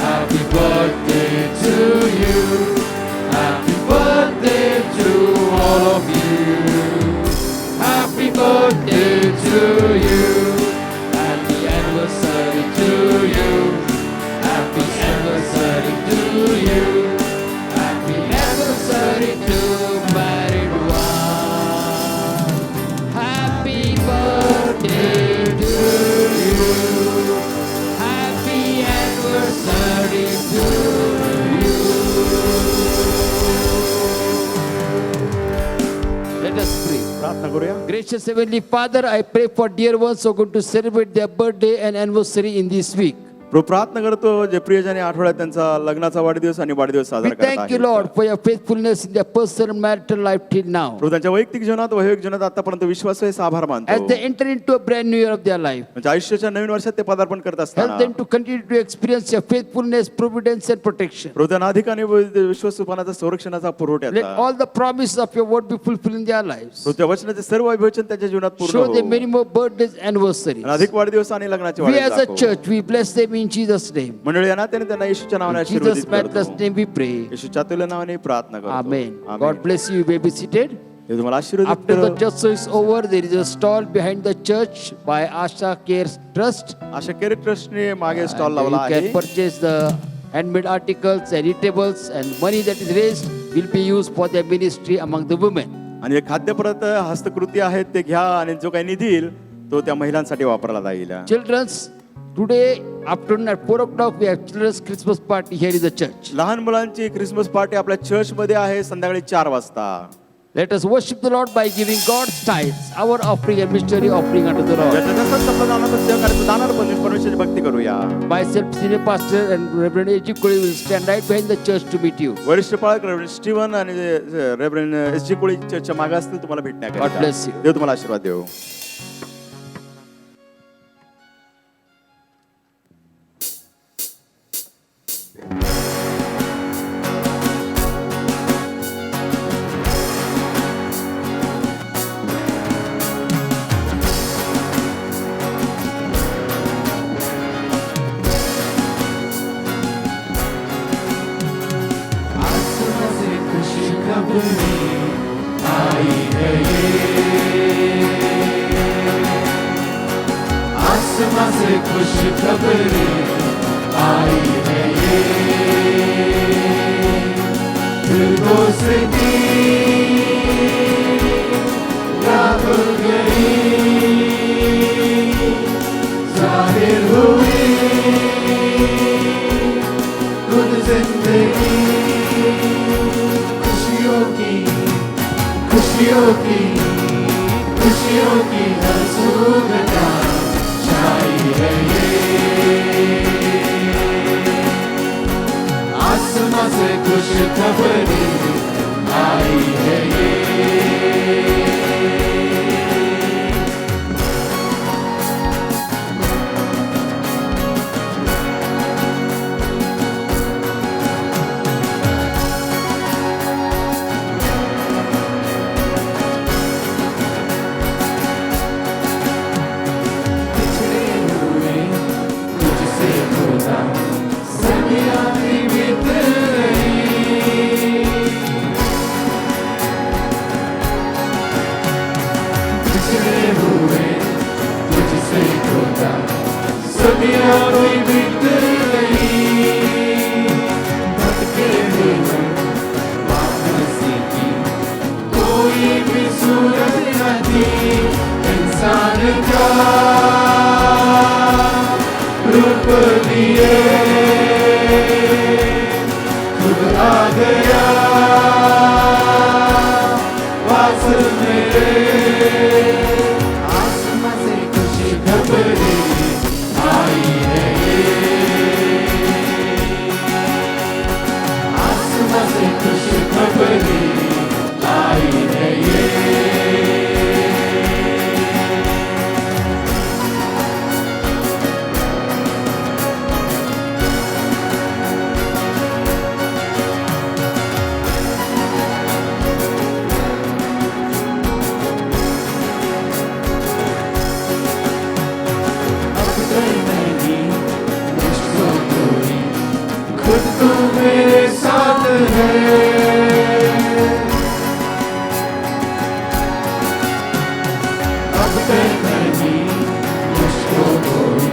[SPEAKER 4] Happy birthday to you. Happy birthday to all of you. Happy birthday to you. Happy anniversary to you. Happy anniversary to you. Happy anniversary to married one. Happy birthday to you. Happy anniversary to you. Let us pray.
[SPEAKER 2] प्रार्थना करूया.
[SPEAKER 4] Gracious Heavenly Father, I pray for dear ones who are going to celebrate their birthday and anniversary in this week.
[SPEAKER 2] प्रार्थना करतो जे प्रियजन या आठवड्यात त्यांचा लग्नाचा वाढदिवस आणि वाढदिवस
[SPEAKER 4] We
[SPEAKER 2] साजरा करत
[SPEAKER 4] thank you,
[SPEAKER 2] आहेत.
[SPEAKER 4] Lord, for your faithfulness in their personal marital life till now.
[SPEAKER 2] प्रभू त्यांच्या वैयक्तिक जीवनात वैयक्तिक जीवनात आतापर्यंत विश्वास आहे आभार मानतो.
[SPEAKER 4] As they enter into a brand new year of their life,
[SPEAKER 2] म्हणजे आयुष्याच्या नवीन वर्षात ते पदार्पण करत
[SPEAKER 4] help
[SPEAKER 2] असताना
[SPEAKER 4] them to continue to experience your faithfulness, providence, and protection.
[SPEAKER 2] प्रभू त्यांना अधिक आणि विश्वासपणाचा संरक्षणाचा
[SPEAKER 4] Let
[SPEAKER 2] पुरवठ्याचा
[SPEAKER 4] all the promises of your word be fulfilled in their lives.
[SPEAKER 2] प्रभू त्या वचनाचे सर्व अभिवचन त्यांच्या जीवनात पूर्ण
[SPEAKER 4] Show them
[SPEAKER 2] हो.
[SPEAKER 4] many more birthdays, anniversaries.
[SPEAKER 2] आणि अधिक वाढदिवस आणि लग्नाचे
[SPEAKER 4] We as a
[SPEAKER 2] वाढदिवस
[SPEAKER 4] church, we bless them in Jesus' name.
[SPEAKER 2] मंडळी या नात्याने त्यांना येशूच्या नावाने
[SPEAKER 4] In
[SPEAKER 2] आशीर्वादित
[SPEAKER 4] Jesus' matchless
[SPEAKER 2] करतो.
[SPEAKER 4] name we pray.
[SPEAKER 2] येशूच्या तुल्य नावाने प्रार्थना करतो.
[SPEAKER 4] Amen.
[SPEAKER 2] Amen.
[SPEAKER 4] God bless you. You may be seated.
[SPEAKER 2] देव तुम्हाला आशीर्वादित
[SPEAKER 4] After the
[SPEAKER 2] करो.
[SPEAKER 4] church service is over, there is a stall behind the church by Asha Care Trust.
[SPEAKER 2] अशा केरी ट्रस्टने मागे stall
[SPEAKER 4] And
[SPEAKER 2] लावला
[SPEAKER 4] you can
[SPEAKER 2] आहे.
[SPEAKER 4] purchase the handmade articles and eatables, and money that is raised will be used for their ministry among the women.
[SPEAKER 2] आणि हे खाद्यपदार्थ हस्तकृती आहेत ते घ्या आणि जो काही निधी येईल तो त्या महिलांसाठी वापरला जाईल.
[SPEAKER 4] Children's, today afternoon at 4 o'clock we have children's Christmas party here in the church.
[SPEAKER 2] लहान मुलांची क्रिसमस पार्टी आपल्या चर्च मध्ये आहे संध्याकाळी 4 वाजता.
[SPEAKER 4] Let us worship the Lord by giving God's tithes, our offering and mystery offering unto the Lord.
[SPEAKER 2] ज्याच्या जसं आपलं दानाचं सेवा करायचं दानार बनून परमेश्वराची भक्ती करूया.
[SPEAKER 4] Myself, senior pastor, and Reverend A.G. Koli will stand right behind the church to meet you.
[SPEAKER 2] वरिष्ठ पाळक रेव्हरंड स्टीवन आणि रेव्हरंड एस.जी. कोळी चर्चच्या मागे असतील तुम्हाला
[SPEAKER 4] God
[SPEAKER 2] भेटण्याकरिता.
[SPEAKER 4] bless you.
[SPEAKER 2] देव तुम्हाला आशीर्वाद देव.
[SPEAKER 3] आसमां से खुशी खबरें आई है ये, आसमां से खुशी खबरें आई है ये, फिरदौस की राह गई, जाहिर हुई खुद जिंदगी, खुशियों की खुशियों की खुशियों की हर सुगंधा छाई है ये, आसमां से खुश खबरें आई है ये. बिछड़े हुए तुझसे खुदा सदियां भी बीत गई, बिछड़े हुए तुझसे खुदा सदियां भी बीत गई, भटके हुए वापसी की कोई भी सूरत न थी, इंसान का रूप लिए खुद आ गया पास मेरे, आसमां से खुशी खबरें आई है ये, आसमां से खुशी खबरें आई है ये. अब तक नहीं मुझको कोई, खुद तू मेरे साथ है, अब तक नहीं मुझको कोई,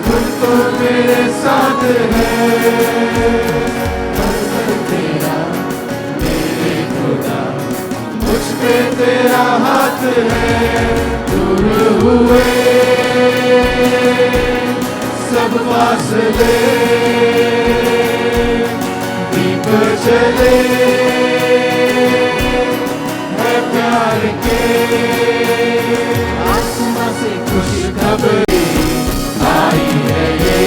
[SPEAKER 3] खुद तो मेरे साथ है, हर पल तेरा मेरे खुदा, मुझ पे तेरा हाथ है, दूर हुए सब फासले, दीप चले है प्यार के, आसमां से खुश खबरें आई है ये,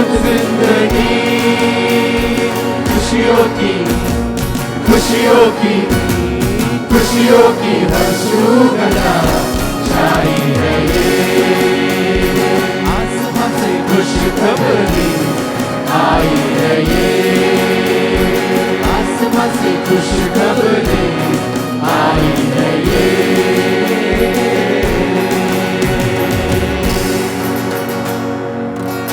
[SPEAKER 3] जिंदगी खुशियों की हर सुगंधा छाई है ये